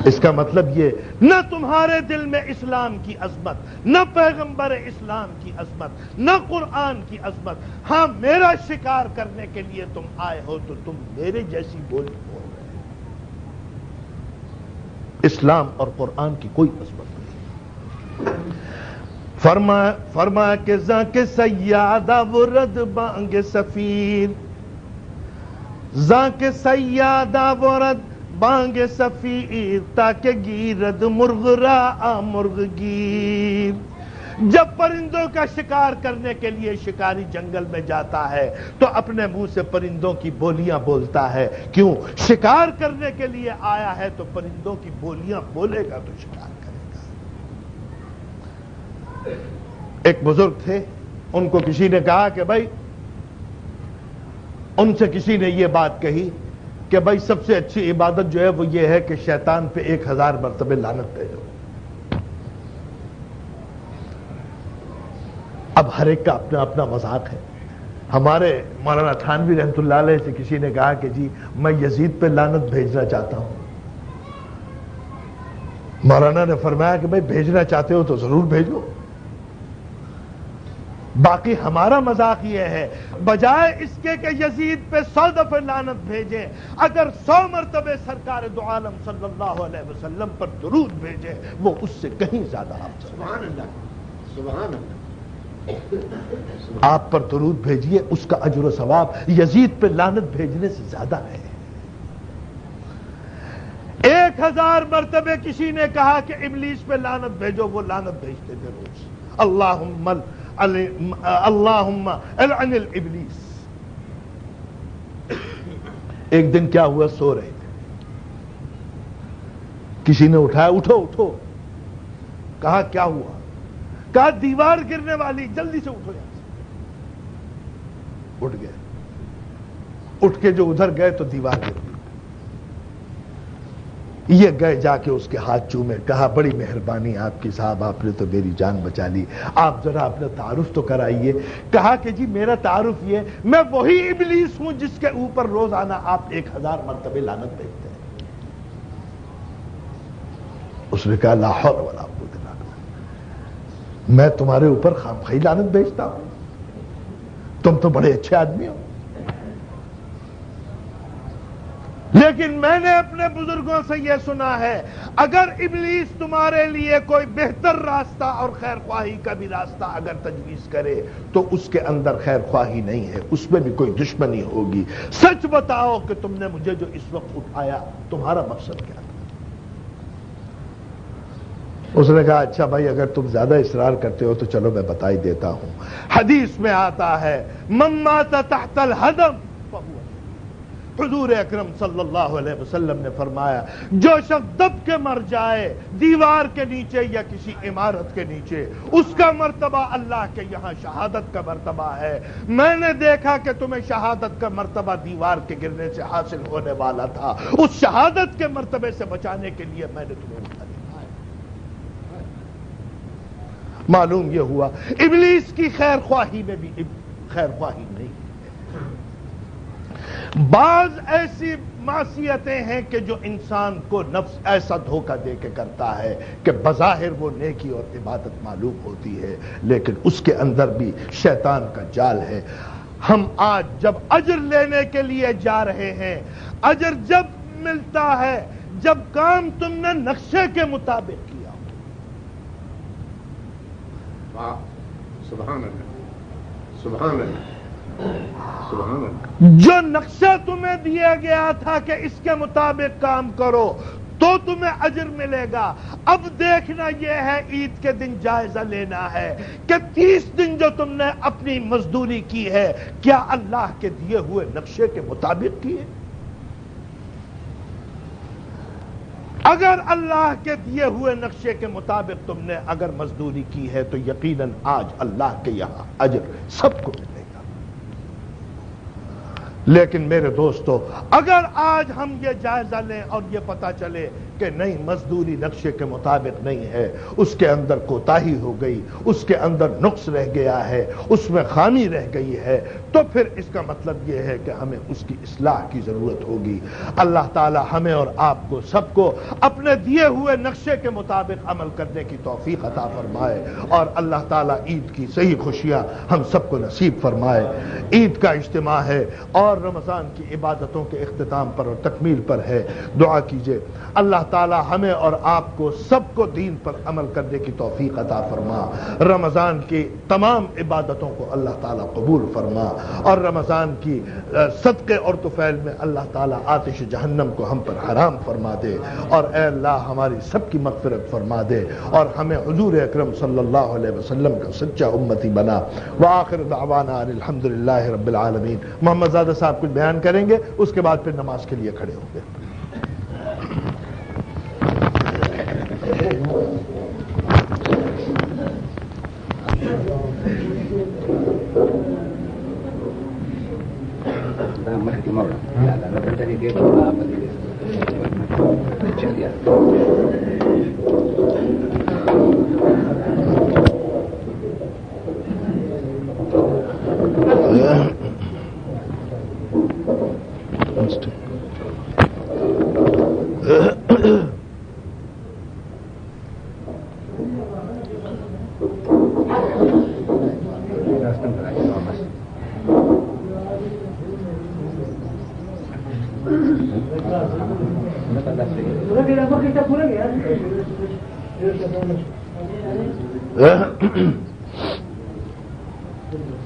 اس کا مطلب یہ نہ تمہارے دل میں اسلام کی عظمت، نہ پیغمبر اسلام کی عظمت، نہ قرآن کی عظمت، ہاں میرا شکار کرنے کے لیے تم آئے ہو تو تم میرے جیسی بولی بول رہے ہو۔ اسلام اور قرآن کی کوئی عظمت نہیں۔ فرمایا کہ زاں کے سیادہ ورد بانگ سفیر، زاں کے سیادہ ورد بانگ سفیر، تاکہ گیرد مرغ را مرغ گیر۔ جب پرندوں کا شکار کرنے کے لیے شکاری جنگل میں جاتا ہے تو اپنے منہ سے پرندوں کی بولیاں بولتا ہے، کیوں؟ شکار کرنے کے لیے آیا ہے تو پرندوں کی بولیاں بولے گا تو شکار کرے گا۔ ایک بزرگ تھے، ان کو کسی نے کہا کہ بھائی، ان سے کسی نے یہ بات کہی کہ بھائی سب سے اچھی عبادت جو ہے وہ یہ ہے کہ شیطان پہ 1000 مرتبہ لعنت بھیجو۔ اب ہر ایک کا اپنا اپنا مذاق ہے۔ ہمارے مولانا تھانوی رحمۃ اللہ علیہ سے کسی نے کہا کہ جی میں یزید پہ لعنت بھیجنا چاہتا ہوں۔ مولانا نے فرمایا کہ بھائی بھیجنا چاہتے ہو تو ضرور بھیجو، باقی ہمارا مذاق یہ ہے بجائے اس کے کہ یزید پہ 100 دفعہ لعنت بھیجیں، اگر 100 مرتبہ سرکار دو عالم صلی اللہ علیہ وسلم پر درود بھیجیں وہ اس سے کہیں زیادہ افضل۔ سبحان اللہ، سبحان اللہ۔ آپ پر درود بھیجیے، اس کا اجر و ثواب یزید پہ لعنت بھیجنے سے زیادہ ہے۔ 1000 مرتبہ کسی نے کہا کہ ابلیس پہ لعنت بھیجو، وہ لعنت بھیجتے تھے روز، اللہم العن الابلیس۔ ایک دن کیا ہوا، سو رہے تھے، کسی نے اٹھایا، اٹھو اٹھو، کہا کیا ہوا؟ کہا دیوار گرنے والی، جلدی سے اٹھو یہاں سے۔ اٹھ گئے، اٹھ کے جو ادھر گئے تو دیوار گر گئی۔ یہ گئے جا کے اس کے ہاتھ چومے، کہا بڑی مہربانی آپ کی صاحب، آپ نے تو میری جان بچا لی، آپ ذرا اپنا تعارف تو کرائیے۔ کہا کہ جی میرا تعارف یہ، میں وہی ابلیس ہوں جس کے اوپر روزانہ آپ 1000 مرتبہ لعنت بھیجتے ہیں۔ اس نے کہا لا حول ولا قوت الا باللہ، میں تمہارے اوپر خامخواہی لعنت بھیجتا ہوں؟ تم تو بڑے اچھے آدمی ہو۔ لیکن میں نے اپنے بزرگوں سے یہ سنا ہے، اگر ابلیس تمہارے لیے کوئی بہتر راستہ اور خیر خواہی کا بھی راستہ اگر تجویز کرے تو اس کے اندر خیر خواہی نہیں ہے، اس میں بھی کوئی دشمنی ہوگی۔ سچ بتاؤ کہ تم نے مجھے جو اس وقت اٹھایا تمہارا مقصد کیا تھا؟ اس نے کہا اچھا بھائی اگر تم زیادہ اصرار کرتے ہو تو چلو میں بتا ہی دیتا ہوں۔ حدیث میں آتا ہے من مات تحت الہدم فہو، حضور اکرم صلی اللہ علیہ وسلم نے فرمایا جو شخص دب کے مر جائے دیوار کے نیچے یا کسی عمارت کے نیچے، اس کا مرتبہ اللہ کے یہاں شہادت کا مرتبہ ہے۔ میں نے دیکھا کہ تمہیں شہادت کا مرتبہ دیوار کے گرنے سے حاصل ہونے والا تھا، اس شہادت کے مرتبے سے بچانے کے لیے میں نے تمہیں اٹھا دیا۔ معلوم یہ ہوا ابلیس کی خیر خواہی میں بھی خیر خواہی نہیں ہے۔ بعض ایسی معصیتیں ہیں کہ جو انسان کو نفس ایسا دھوکہ دے کے کرتا ہے کہ بظاہر وہ نیکی اور عبادت معلوم ہوتی ہے، لیکن اس کے اندر بھی شیطان کا جال ہے۔ ہم آج جب اجر لینے کے لیے جا رہے ہیں، اجر جب ملتا ہے جب کام تم نے نقشے کے مطابق کیا۔ واہ، سبحان اللہ، سبحان اللہ، سبحان اللہ۔ جو نقشہ تمہیں دیا گیا تھا کہ اس کے مطابق کام کرو تو تمہیں اجر ملے گا۔ اب دیکھنا یہ ہے، عید کے دن جائزہ لینا ہے کہ 30 دن جو تم نے اپنی مزدوری کی ہے کیا اللہ کے دیے ہوئے نقشے کے مطابق کی ہے؟ اگر اللہ کے دیے ہوئے نقشے کے مطابق تم نے اگر مزدوری کی ہے تو یقیناً آج اللہ کے یہاں اجر سب کو ملے گا. لیکن میرے دوستو، اگر آج ہم یہ جائزہ لیں اور یہ پتہ چلے کہ نہیں مزدوری نقشے کے مطابق نہیں ہے، اس کے اندر کوتاہی ہو گئی، اس کے اندر نقص رہ گیا ہے، اس میں خامی رہ گئی ہے، تو پھر اس کا مطلب یہ ہے کہ ہمیں اس کی اصلاح کی ضرورت ہوگی. اللہ تعالی ہمیں اور آپ کو سب کو اپنے دیے ہوئے نقشے کے مطابق عمل کرنے کی توفیق عطا فرمائے، اور اللہ تعالی عید کی صحیح خوشیاں ہم سب کو نصیب فرمائے. عید کا اجتماع ہے اور رمضان کی عبادتوں کے اختتام پر اور تکمیل پر ہے. دعا کیجئے اللہ تعالی ہمیں اور آپ کو سب کو دین پر عمل کرنے کی توفیق عطا فرما. رمضان کی تمام عبادتوں کو اللہ تعالی قبول فرما، اور رمضان کی صدقے اور طفیل میں اللہ تعالی آتش جہنم کو ہم پر حرام فرما دے، اور اے اللہ ہماری سب کی مغفرت فرما دے، اور ہمیں حضور اکرم صلی اللہ علیہ وسلم کا سچا امتی بنا. وآخر دعوانا ان الحمدللہ رب العالمین. محمد زادہ صاحب کچھ بیان کریں گے، اس کے بعد پھر نماز کے لیے کھڑے ہوں گے.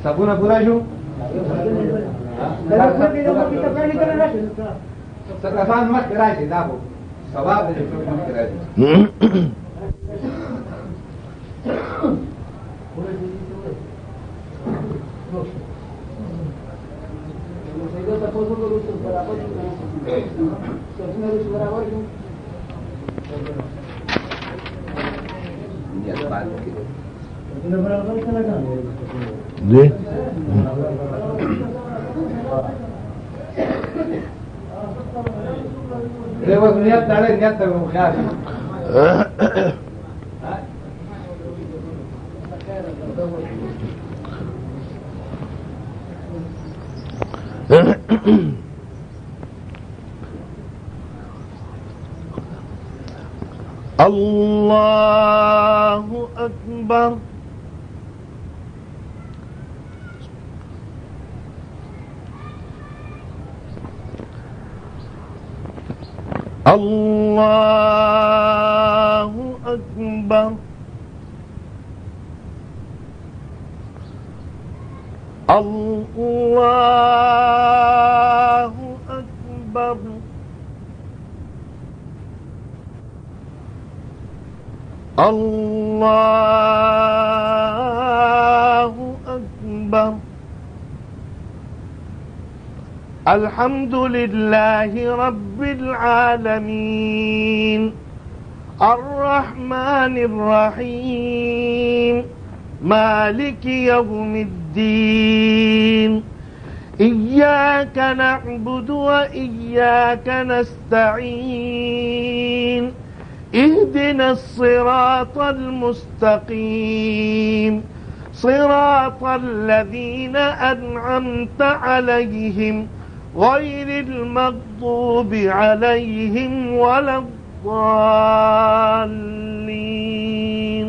Sabuna pura ju. Sekarang mas kerai sih dah bu. Sabab je mas kerai. جی Lewat niat dah niat dah bukan. Allahu Akbar. Allahu Akbar. Allahu Akbar. Allahu Akbar. Alhamdulillahi Rabbil Alamin. Ar-Rahmanir Rahim. Maliki Yawmiddin. Iyyaka na'budu wa iyyaka nasta'in. اهدنا الصراط المستقيم صراط الذين أنعمت عليهم غير المغضوب عليهم ولا الضالين.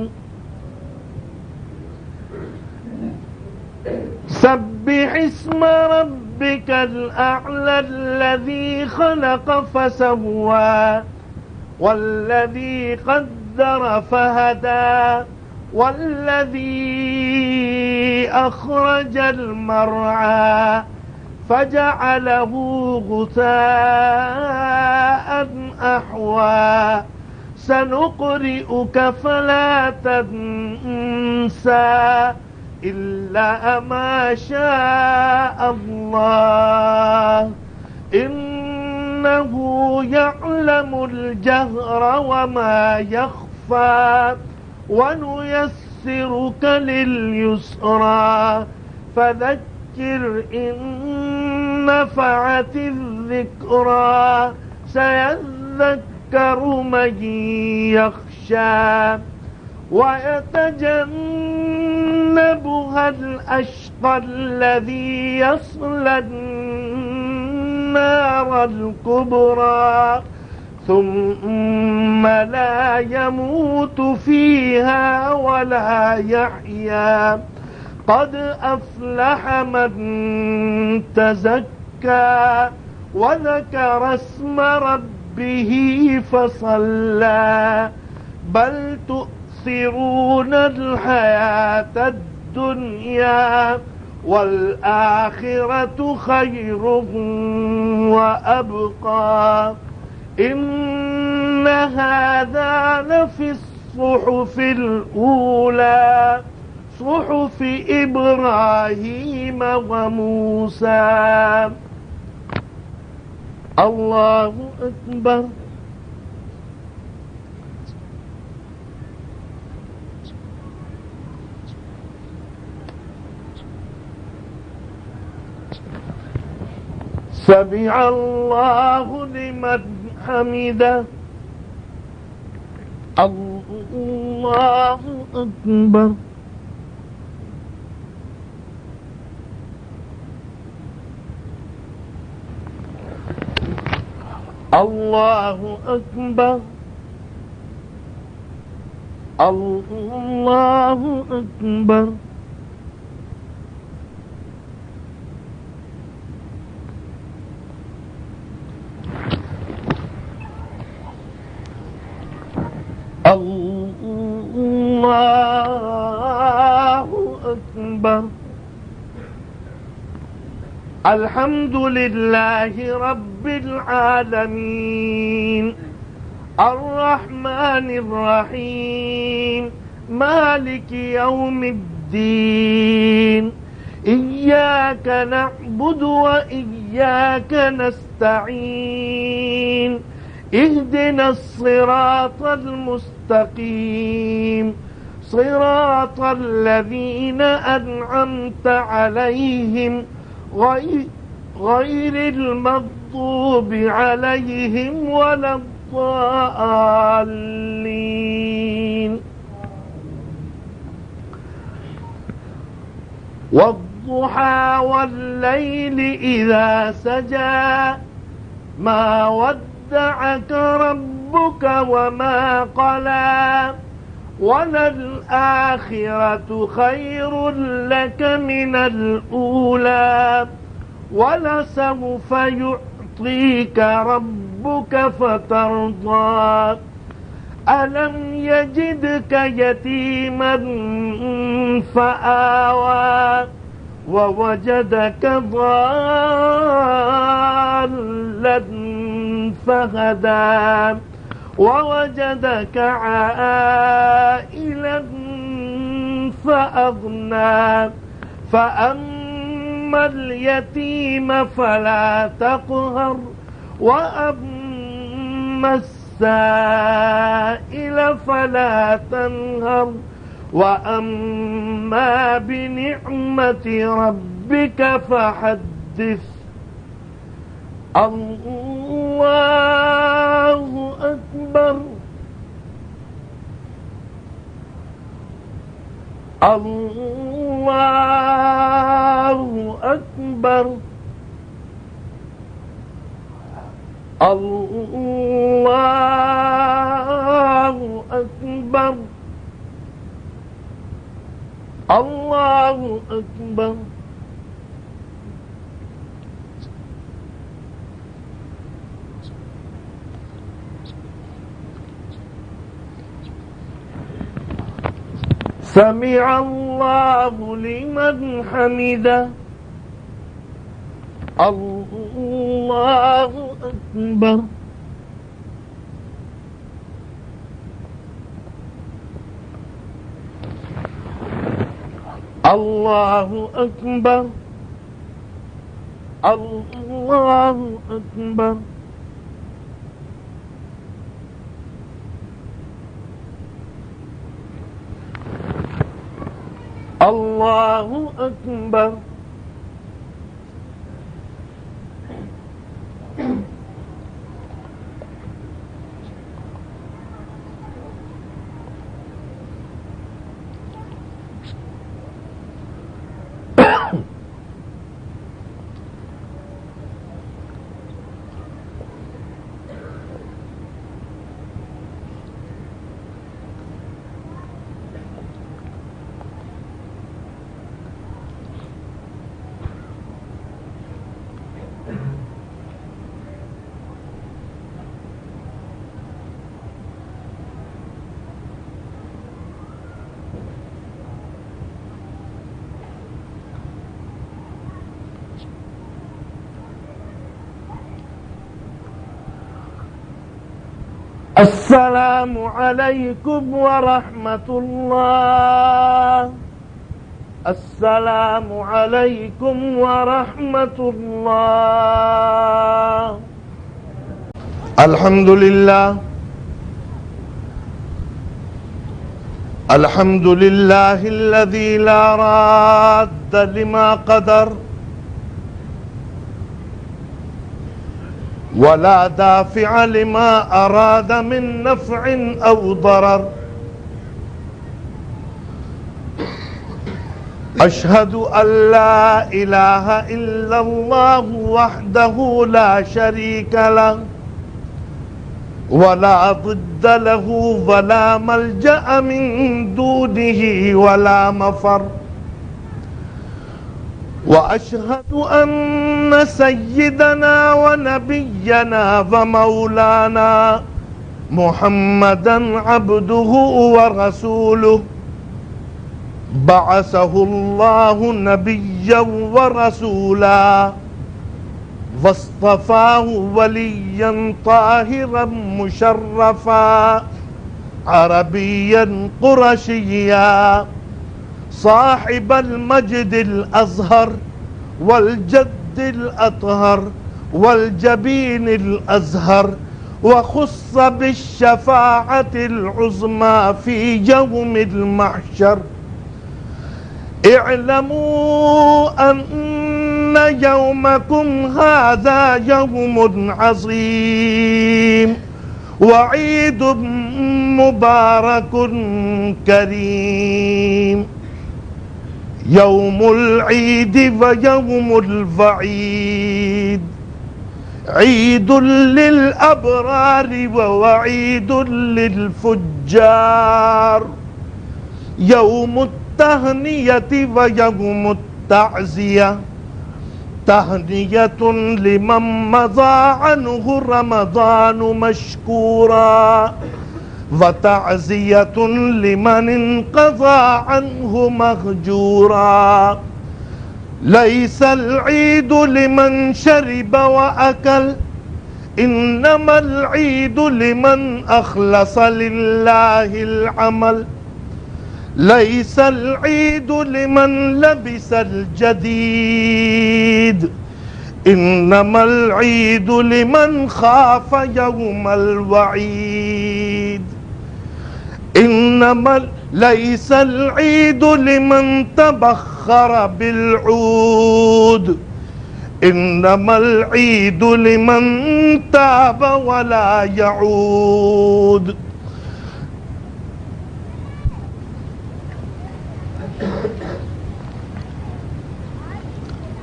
سبح اسم ربك الأعلى الذي خلق فسوى والذي قدر فهدى والذي أخرج المرعى فجعله غثاء أحوى سنقرئك فلا تنسى إلا ما شاء الله إنه يعلم الجهر وما يخفى ونيسرك لليسرى فذكر إن نفعت الذكرى سيذكر من يخشى ويتجنبها الأشقى الذي يصلى النار الكبرى ثم لا يموت فيها ولا يحيا قد أفلح من تزكى وذكر اسم ربه فصلى بل تؤثرون الحياة الدنيا والآخرة خير وأبقى إن هذا لفي الصحف الأولى صحف إبراهيم وموسى. الله أكبر. سمع الله لمن حمده. الله أكبر. الله أكبر. الله أكبر. الله أكبر. الحمد لله رب العالمين الرحمن الرحيم مالك يوم الدين إياك نعبد وإياك نستعين اهدنا الصراط المستقيم صراط الذين أنعمت عليهم غير المغضوب عليهم ولا الضالين. والضحى والليل إذا سجى ما ودعك ربك وما قلى وللآخرة خير لك من الأولى ولسوف يعطيك ربك فترضى ألم يجدك يتيما فآوى ووجدك ضالا فهدى ووجدك عائلا فأغنى فأما اليتيم فلا تقهر وأما السائل فلا تنهر وأما بنعمة ربك فحدث. الله أكبر. الله أكبر. الله أكبر. الله أكبر. سمع الله لمن حمده. الله أكبر. الله أكبر. الله أكبر. الله أكبر. السلام عليكم ورحمة الله. السلام عليكم ورحمة الله. الحمد لله. الحمد لله الذي لا راد لما قدر ولا دافع لما أراد من نفع أو ضرر. أشهد أن لا إله إلا الله وحده لا شريك له ولا ضد له ولا ملجأ من دونه ولا مفر. وأشهد أن سيدنا ونبينا ومولانا محمدا عبده ورسوله بعثه الله نبيا ورسولا واصطفاه وليا طاهرا مشرفا عربيا قرشيا صاحب المجد الأزهر والجد الأطهر والجبين الأزهر وخص بالشفاعة العظمى في يوم المحشر. اعلموا أن يومكم هذا يوم عظيم وعيد مبارك كريم، يوم العيد ويوم الوعيد، عيد للأبرار ووعيد للفجار، يوم التهنية ويوم التعزية، تهنية لمن مضى عنه رمضان مشكورا وتعزية لمن انقضى عنه مهجورا. ليس العيد لمن شرب وأكل، إنما العيد لمن أخلص لله العمل. ليس العيد لمن لبس الجديد، إنما العيد لمن خاف يوم الوعيد. ليس العيد لمن تبخر بالعود، إنما العيد لمن تاب ولا يعود.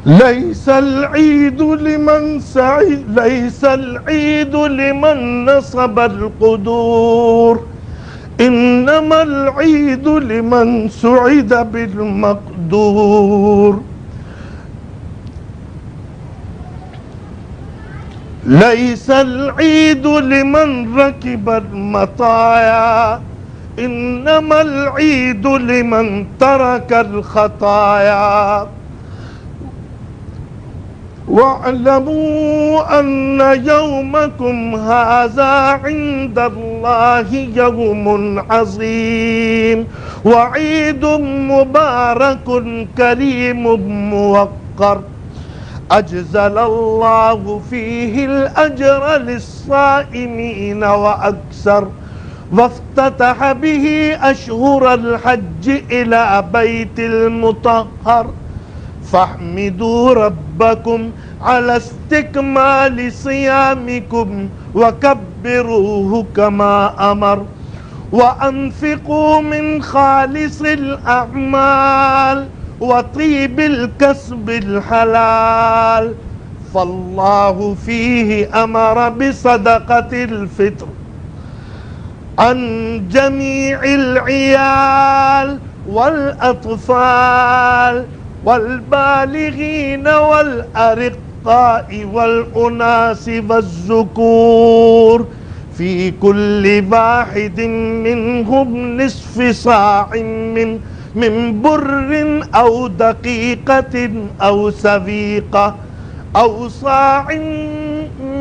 ليس العيد لمن نصب القدور، إنما العيد لمن سعد بالمقدور. ليس العيد لمن ركب المطايا، إنما العيد لمن ترك الخطايا. واعلموا أن يومكم هذا عند الله يوم عظيم وعيد مبارك كريم موقر، أجزل الله فيه الأجر للصائمين وأكثر، وافتتح به أشهر الحج إلى بيت المطهر، فاحمدوا ربكم على استكمال صيامكم وكبروه كما أمر، وأنفقوا من خالص الأعمال وطيب الكسب الحلال، فالله فيه أمر بصدقة الفطر عن جميع العيال والأطفال والبالغين والأرقاء والأناس والذكور، في كل واحد منهم نصف صاع من بر أو دقيقة أو سويقة أو صاع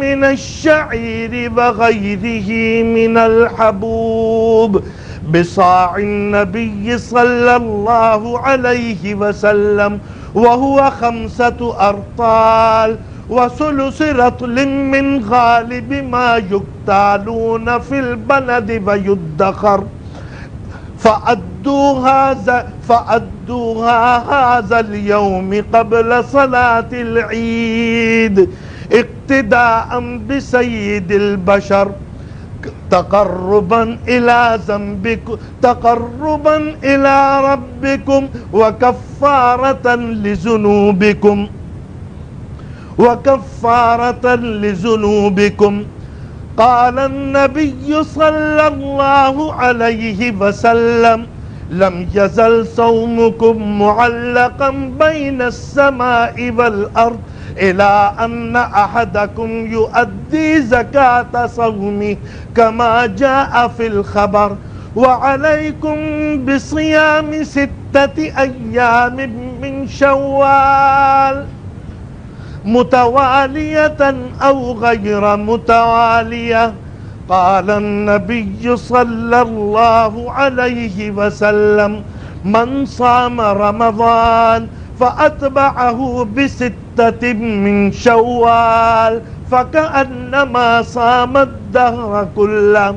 من الشعير وغيره من الحبوب، بصاع النبي صلى الله عليه وسلم وهو 5 أرطال، وثلث رطل من غالب ما يقتالون في البلد ويدخر، فأدوها هذا اليوم قبل صلاة العيد اقتداء بسيد البشر، تقربا إلى ربكم وكفارة لذنوبكم. قال النبي صلى الله عليه وسلم: لم يزل صومكم معلقا بين السماء والأرض إلى أن أحدكم يؤدي زكاة صومه كما جاء في الخبر، وعليكم بصيام 6 أيام من شوال متوالية أو غير متوالية. قال النبي صلى الله عليه وسلم: من صام رمضان فأتبعه ب6 من شوال فكأنما صام الدهر كله.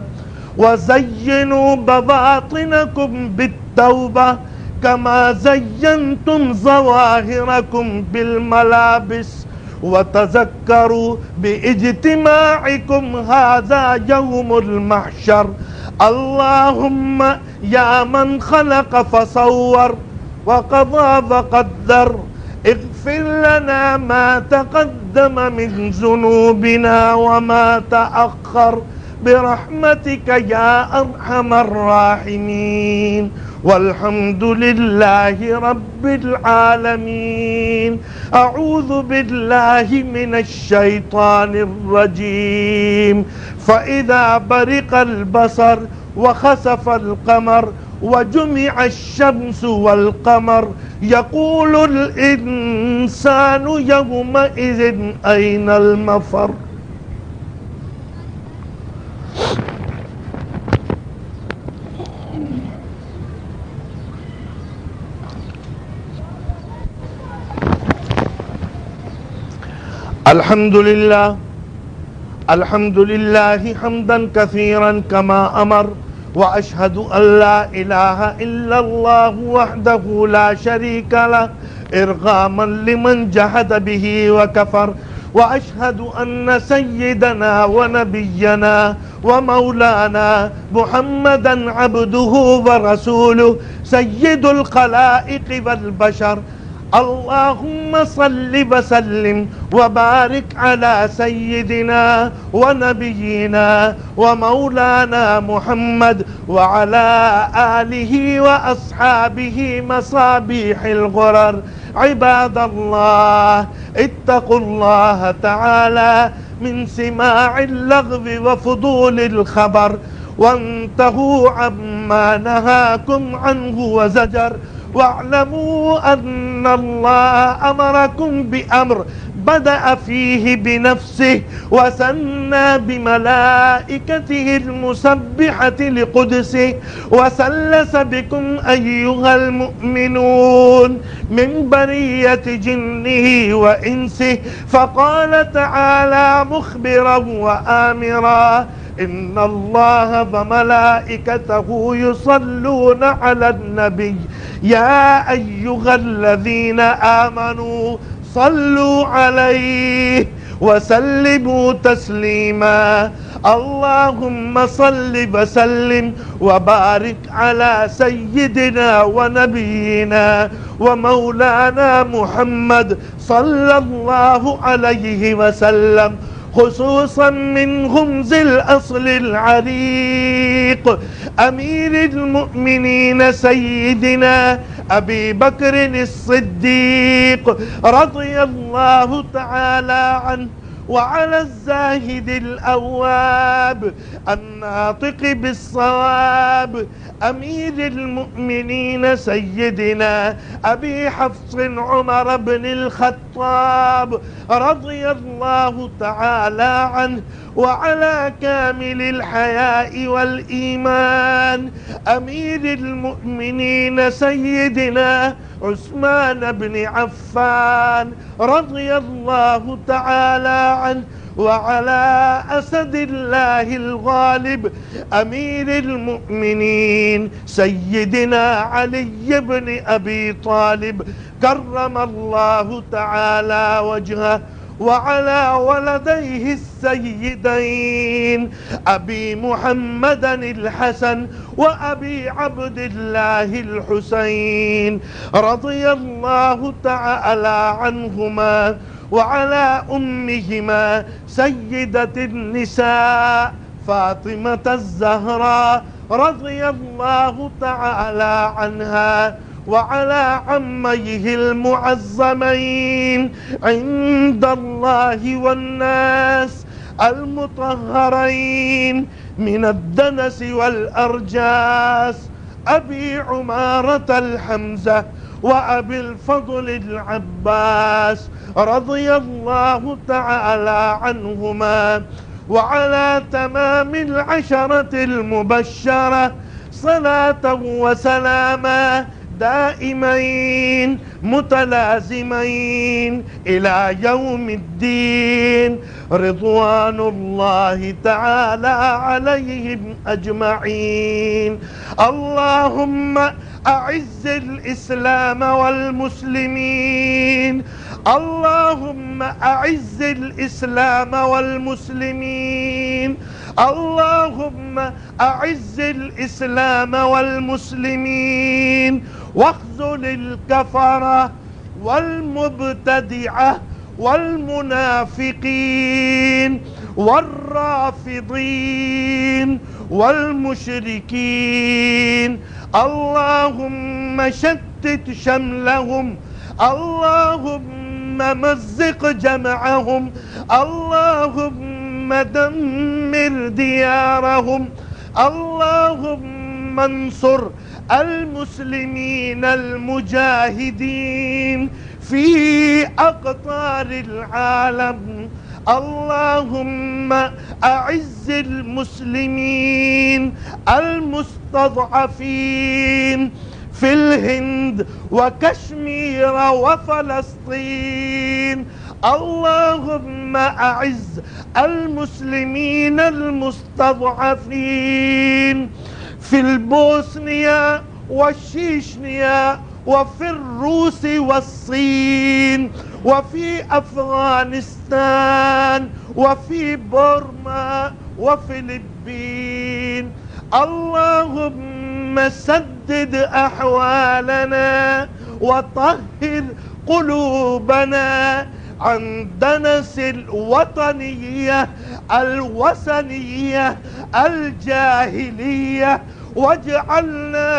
وزينوا بواطنكم بالتوبة كما زينتم ظواهركم بالملابس، وتذكروا باجتماعكم هذا يوم المحشر. اللهم يا من خلق فصور وقضى فقدر، اغفر لنا ما تقدم من ذنوبنا وما تأخر برحمتك يا أرحم الراحمين، والحمد لله رب العالمين. أعوذ بالله من الشيطان الرجيم. فإذا برق البصر وخسف القمر وجمع الشمس والقمر يقول الإنسان يومئذ أين المفر. الحمد لله حمدا كثيرا كما أمر، وأشهد أن لا إله إلا الله وحده لا شريك له إرغاما لمن جحد به وكفر، وأشهد أن سيدنا ونبينا ومولانا محمدا عبده ورسوله سيد الخلائق والبشر. اللهم صل وسلم وبارك على سيدنا ونبينا ومولانا محمد وعلى آله وأصحابه مصابيح الغرر. عباد الله، اتقوا الله تعالى من سماع اللغو وفضول الخبر، وانتهوا عما نهاكم عنه وزجر، واعلموا أن الله أمركم بأمر بدأ فيه بنفسه وثنى بملائكته المسبحة لقدسه، وثلث بكم أيها المؤمنون من برية جنه وإنسه، فقال تعالى مخبرا وآمرا: إن الله وملائكته يصلون على النبي يا أيها الذين آمنوا صلوا عليه وسلموا تسليما. اللهم صل وسلم وبارك على سيدنا ونبينا ومولانا محمد صلى الله عليه وسلم، خصوصا منهم ذي الأصل العريق أمير المؤمنين سيدنا أبي بكر الصديق رضي الله تعالى عنه، وعلى الزاهد الأواب الناطق بالصواب أمير المؤمنين سيدنا أبي حفص عمر بن الخطاب رضي الله تعالى عنه، وعلى كامل الحياء والإيمان أمير المؤمنين سيدنا عثمان بن عفان رضي الله تعالى عنه، وعلى أسد الله الغالب أمير المؤمنين سيدنا علي بن أبي طالب كرم الله تعالى وجهه، وعلى ولديه السيدين أبي محمد الحسن وأبي عبد الله الحسين رضي الله تعالى عنهما، وعلى أمهما سيدة النساء فاطمة الزهراء رضي الله تعالى عنها، وعلى عميه المعظمين عند الله والناس المطهرين من الدنس والأرجاس أبي عمارة الحمزة وأبي الفضل العباس رضي الله تعالى عنهما، وعلى تمام العشرة المبشرة صلاة وسلاما دائمين متلازمين إلى يوم الدين رضوان الله تعالى عليهم أجمعين. اللهم أعز الإسلام والمسلمين، اللهم أعز الإسلام والمسلمين، اللهم أعز الإسلام والمسلمين، واخذل الكفرة والمبتدعة والمنافقين والرافضين والمشركين. اللهم شتت شملهم، اللهم مزق جمعهم، اللهم دمر ديارهم، اللهم انصر المسلمين المجاهدين في أقطار العالم. اللهم أعز المسلمين المستضعفين في الهند وكشمير وفلسطين. اللهم أعز المسلمين المستضعفين في البوسنيا والشيشنيا وفي الروس والصين وفي أفغانستان وفي بورما وفلبين. اللهم سدد أحوالنا وطهر قلوبنا عن دنس الوطنية الوثنية الجاهلية، واجعلنا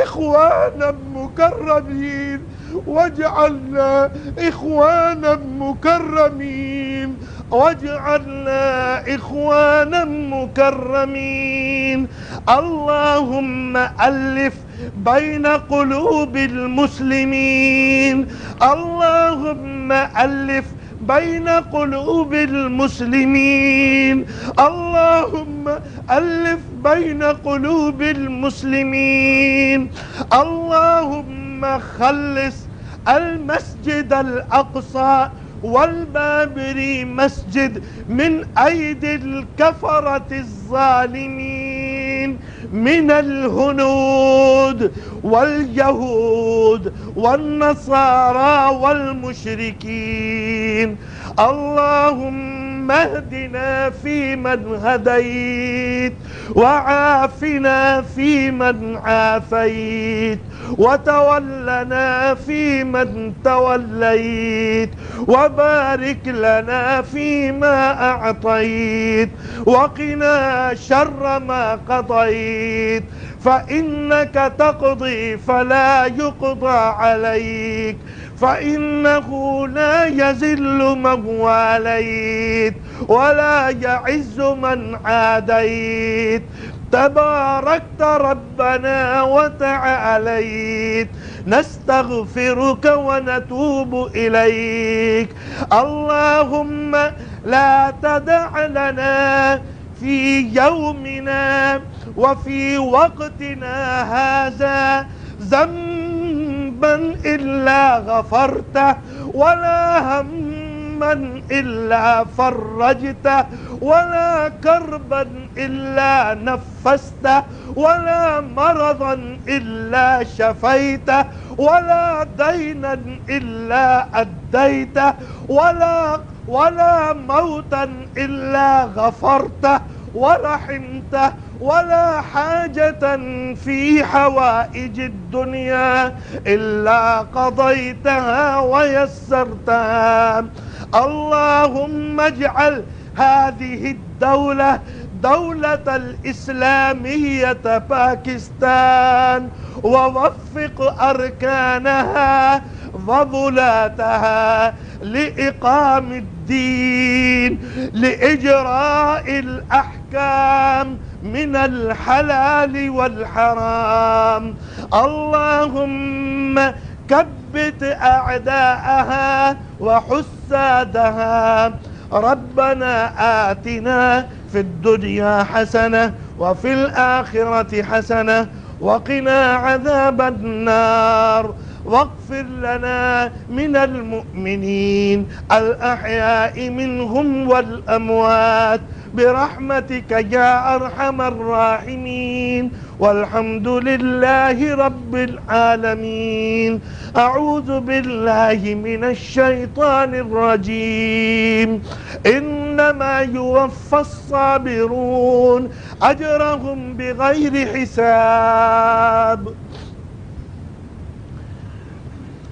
إخوانا مكرمين، واجعلنا إخوانا مكرمين، واجعلنا إخوانا مكرمين. اللهم ألف بين قلوب المسلمين، اللهم ألف بين قلوب المسلمين، اللهم ألف بين قلوب المسلمين. اللهم خلص المسجد الأقصى والبابري مسجد من أيدي الكفرة الظالمين من الهنود واليهود والنصارى والمشركين. اللهم اهدنا فيمن هديت، وعافنا فيمن عافيت، وتولنا فيمن توليت، وبارك لنا فيما أعطيت، وقنا شر ما قضيت، فإنك تقضي فلا يقضى عليك، فإنه لا يذل من واليت ولا يعز من عاديت. تباركت ربنا وتعاليت، نستغفرك ونتوب إليك. اللهم لا تدع لنا في يومنا وفي وقتنا هذا ذنبا إلا غفرته، ولا هما إلا فرجته، ولا كربا إلا نفسته، ولا مرضا إلا شفيته، ولا دينا إلا أديته، ولا موتا إلا غفرته ورحمته، ولا حاجة في حوائج الدنيا إلا قضيتها ويسرتها. اللهم اجعل هذه الدولة دولة الإسلامية باكستان، ووفق أركانها وولاتها لإقام الدين، لإجراء الأحكام من الحلال والحرام. اللهم كبت أعداءها وحسادها. ربنا آتنا في الدنيا حسنة وفي الآخرة حسنة وقنا عذاب النار، واغفر لنا من المؤمنين الأحياء منهم والأموات برحمتك يا أرحم الراحمين، والحمد لله رب العالمين. أعوذ بالله من الشيطان الرجيم. إنما يوفى الصابرون أجرهم بغير حساب.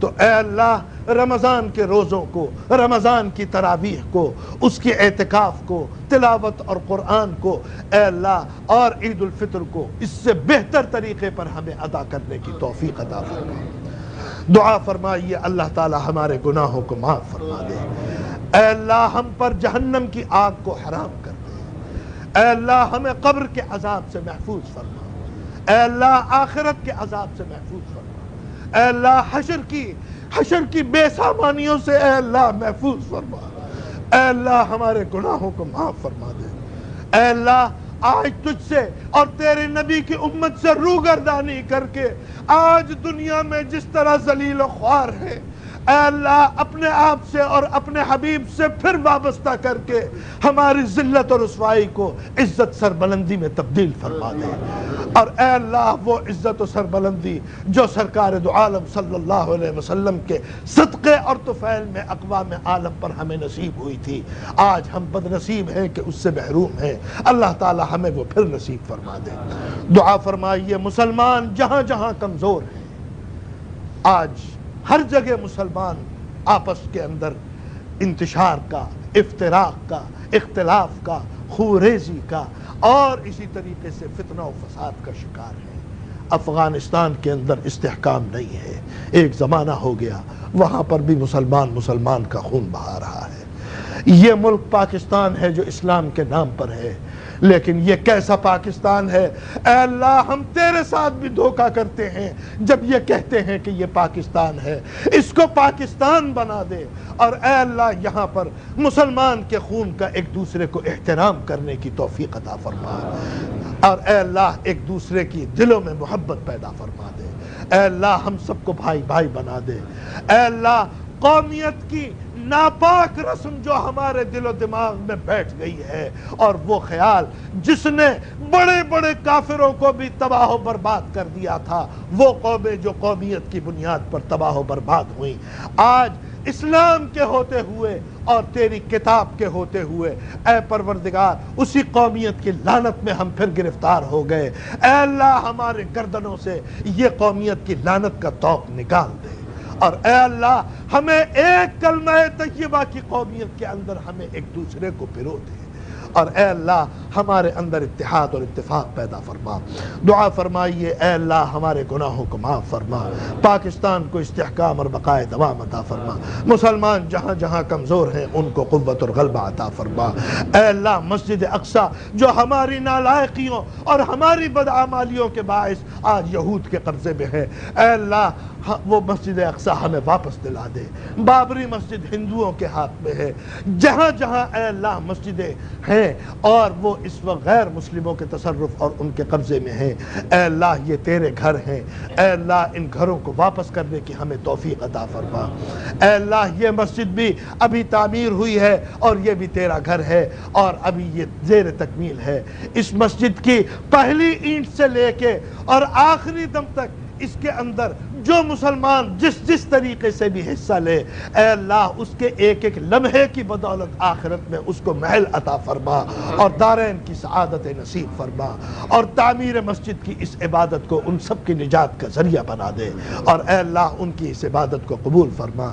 تو اے اللہ رمضان کے روزوں کو، رمضان کی تراویح کو، اس کے اعتکاف کو، تلاوت اور قرآن کو، اے اللہ اور عید الفطر کو اس سے بہتر طریقے پر ہمیں ادا کرنے کی توفیق عطا فرما۔ دعا فرمائیے اللہ تعالی ہمارے گناہوں کو معاف فرما دے۔ اے اللہ ہم پر جہنم کی آگ کو حرام کر دے۔ اے اللہ ہمیں قبر کے عذاب سے محفوظ فرما۔ اے اللہ آخرت کے عذاب سے محفوظ فرما۔ اے اللہ حشر کی بے سامانیوں سے اے اللہ محفوظ فرما۔ اے اللہ ہمارے گناہوں کو معاف فرما دے۔ اے اللہ آج تجھ سے اور تیرے نبی کی امت سے روگردانی کر کے آج دنیا میں جس طرح ذلیل و خوار ہے، اے اللہ اپنے آپ سے اور اپنے حبیب سے پھر وابستہ کر کے ہماری ذلت اور رسوائی کو عزت سربلندی میں تبدیل فرما دے۔ اور اے اللہ وہ عزت و سربلندی جو سرکار دو عالم صلی اللہ علیہ وسلم کے صدقے اور طفیل میں اقوام عالم پر ہمیں نصیب ہوئی تھی، آج ہم بد نصیب ہیں کہ اس سے محروم ہیں، اللہ تعالی ہمیں وہ پھر نصیب فرما دے۔ دعا فرمائیے مسلمان جہاں جہاں کمزور ہیں، آج ہر جگہ مسلمان آپس کے اندر انتشار کا، افتراق کا، اختلاف کا، خوریزی کا اور اسی طریقے سے فتنہ و فساد کا شکار ہے۔ افغانستان کے اندر استحکام نہیں ہے، ایک زمانہ ہو گیا وہاں پر بھی مسلمان کا خون بہا رہا ہے۔ یہ ملک پاکستان ہے جو اسلام کے نام پر ہے، لیکن یہ کیسا پاکستان ہے؟ اے اللہ ہم تیرے ساتھ بھی دھوکہ کرتے ہیں جب یہ کہتے ہیں کہ یہ پاکستان ہے، اس کو پاکستان بنا دے۔ اور اے اللہ یہاں پر مسلمان کے خون کا ایک دوسرے کو احترام کرنے کی توفیق عطا فرما، اور اے اللہ ایک دوسرے کی دلوں میں محبت پیدا فرما دے۔ اے اللہ ہم سب کو بھائی بھائی بنا دے۔ اے اللہ قومیت کی ناپاک رسم جو ہمارے دل و دماغ میں بیٹھ گئی ہے، اور وہ خیال جس نے بڑے بڑے کافروں کو بھی تباہ و برباد کر دیا تھا، وہ قومیں جو قومیت کی بنیاد پر تباہ و برباد ہوئیں، آج اسلام کے ہوتے ہوئے اور تیری کتاب کے ہوتے ہوئے اے پروردگار اسی قومیت کی لعنت میں ہم پھر گرفتار ہو گئے۔ اے اللہ ہمارے گردنوں سے یہ قومیت کی لعنت کا طوق نکال دے، اور اے اللہ ہمیں ایک کلمہ طیبہ کی قومیت کے اندر ہمیں ایک دوسرے کو پرو دے، اور اے اللہ ہمارے اندر اتحاد اور اتفاق پیدا فرما۔ دعا فرمائیے اے اللہ ہمارے گناہوں کو معاف فرما، پاکستان کو استحکام اور بقائے دوام عطا فرما، مسلمان جہاں جہاں کمزور ہیں ان کو قوت اور غلبہ عطا فرما۔ اے اللہ مسجد اقصی جو ہماری نالائقیوں اور ہماری بدعمالیوں کے باعث آج یہود کے قبضے میں ہے، اے اللہ وہ مسجد اقصی ہمیں واپس دلا دے۔ بابری مسجد ہندوؤں کے ہاتھ میں ہے، جہاں جہاں اے اللہ مسجدیں ہیں اور وہ اس وقت غیر مسلموں کے تصرف اور ان کے قبضے میں ہیں، اے اللہ یہ تیرے گھر ہیں، اے اللہ ان گھروں کو واپس کرنے کی ہمیں توفیق عطا فرما۔ اے اللہ یہ مسجد بھی ابھی تعمیر ہوئی ہے اور یہ بھی تیرا گھر ہے اور ابھی یہ زیر تکمیل ہے، اس مسجد کی پہلی اینٹ سے لے کے اور آخری دم تک اس کے اندر جو مسلمان جس طریقے سے بھی حصہ لے، اے اللہ اس کے ایک ایک لمحے کی بدولت آخرت میں اس کو محل عطا فرما اور دارین کی سعادت نصیب فرما، اور تعمیر مسجد کی اس عبادت کو ان سب کی نجات کا ذریعہ بنا دے، اور اے اللہ ان کی اس عبادت کو قبول فرما۔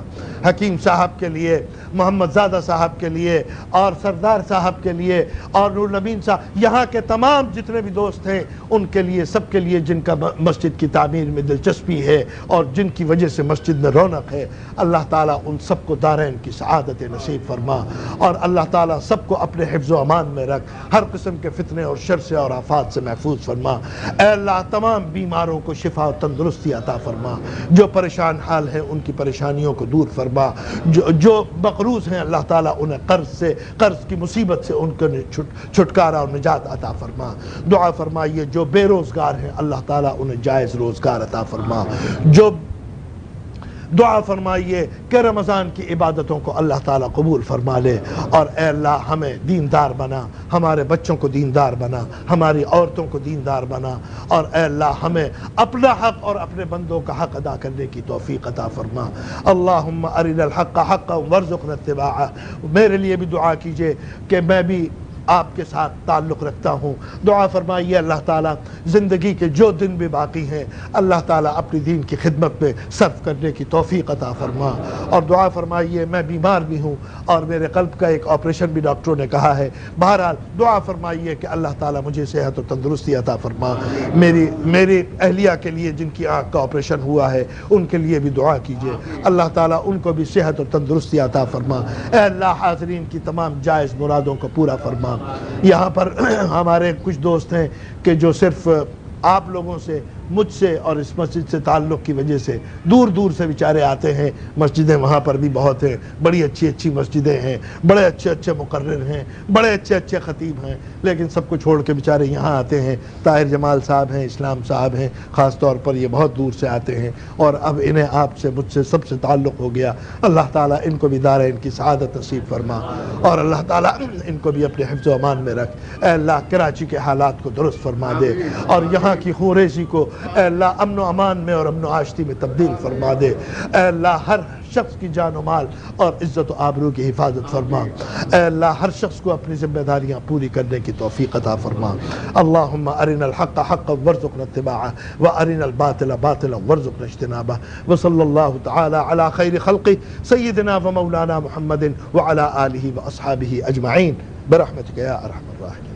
حکیم صاحب کے لیے، محمد زادہ صاحب کے لیے اور سردار صاحب کے لیے اور نور نبین صاحب، یہاں کے تمام جتنے بھی دوست ہیں ان کے لیے، سب کے لیے جن کا مسجد کی تعمیر میں دلچسپی ہے اور جن کی وجہ سے مسجد میں رونق ہے، اللہ تعالیٰ ان سب کو دارین کی سعادت نصیب فرما، اور اللہ تعالیٰ سب کو اپنے حفظ و امان میں رکھ، ہر قسم کے فتنے اور شر سے اور آفات سے محفوظ فرما۔ اے اللہ تمام بیماروں کو شفا و تندرستی عطا فرما، جو پریشان حال ہیں ان کی پریشانیوں کو دور فرما، جو مقروض ہیں اللہ تعالیٰ انہیں قرض کی مصیبت سے ان کو چھٹکارا اور نجات عطا فرما۔ دعا فرمائیے جو بے روزگار ہیں اللہ تعالیٰ انہیں جائز روزگار عطا فرما۔ جو دعا فرمائیے کہ رمضان کی عبادتوں کو اللہ تعالیٰ قبول فرما لے، اور اے اللہ ہمیں دیندار بنا، ہمارے بچوں کو دیندار بنا، ہماری عورتوں کو دیندار بنا، اور اے اللہ ہمیں اپنا حق اور اپنے بندوں کا حق ادا کرنے کی توفیق عطا فرما۔ اللہم ارنا الحق حقا وارزقنا اتباعہ۔ میرے لیے بھی دعا کیجئے کہ میں بھی آپ کے ساتھ تعلق رکھتا ہوں. دعا فرمائیے اللہ تعالیٰ زندگی کے جو دن بھی باقی ہیں اللہ تعالیٰ اپنی دین کی خدمت میں صرف کرنے کی توفیق عطا فرما. اور دعا فرمائیے میں بیمار بھی ہوں اور میرے قلب کا ایک آپریشن بھی ڈاکٹروں نے کہا ہے. بہرحال دعا فرمائیے کہ اللہ تعالیٰ مجھے صحت و تندرستی عطا فرما. میری اہلیہ کے لیے جن کی آنکھ کا آپریشن ہوا ہے ان کے لیے بھی دعا کیجئے. اللہ تعالیٰ ان کو بھی صحت و تندرستی عطا فرما. اے اللہ حاضرین کی تمام جائز مرادوں کو پورا فرما. یہاں پر ہمارے کچھ دوست ہیں کہ جو صرف آپ لوگوں سے مجھ سے اور اس مسجد سے تعلق کی وجہ سے دور دور سے بیچارے آتے ہیں. مسجدیں وہاں پر بھی بہت ہیں, بڑی اچھی اچھی مسجدیں ہیں, بڑے اچھے اچھے مقرر ہیں, بڑے اچھے اچھے خطیب ہیں, لیکن سب کو چھوڑ کے بیچارے یہاں آتے ہیں. طاہر جمال صاحب ہیں, اسلام صاحب ہیں, خاص طور پر یہ بہت دور سے آتے ہیں اور اب انہیں آپ سے مجھ سے سب سے تعلق ہو گیا. اللہ تعالیٰ ان کو بھی دارین کی سعادت نصیب فرما اور اللہ تعالیٰ ان کو بھی اپنے حفظ و امان میں رکھ. اے اللہ کراچی کے حالات کو درست فرما دے اور یہاں کی خونریزی کو اے اللہ امن و امان میں اور امن و آشتی میں تبدیل فرما دے. اے اللہ ہر شخص کی جان و مال اور عزت و آبرو کی حفاظت فرما. اے اللہ ہر شخص کو اپنی ذمہ داریاں پوری کرنے کی توفیق عطا فرما. اللہم ارنا الحق حقا وارزقنا اتباعہ وارنا الباطل باطلا وارزقنا اجتنابہ. وصلی اللہ تعالی علی خیر خلقہ سیدنا و مولانا محمد وعلی آلہ و اصحابہ اجمعین برحمتک یا ارحم الراحمین.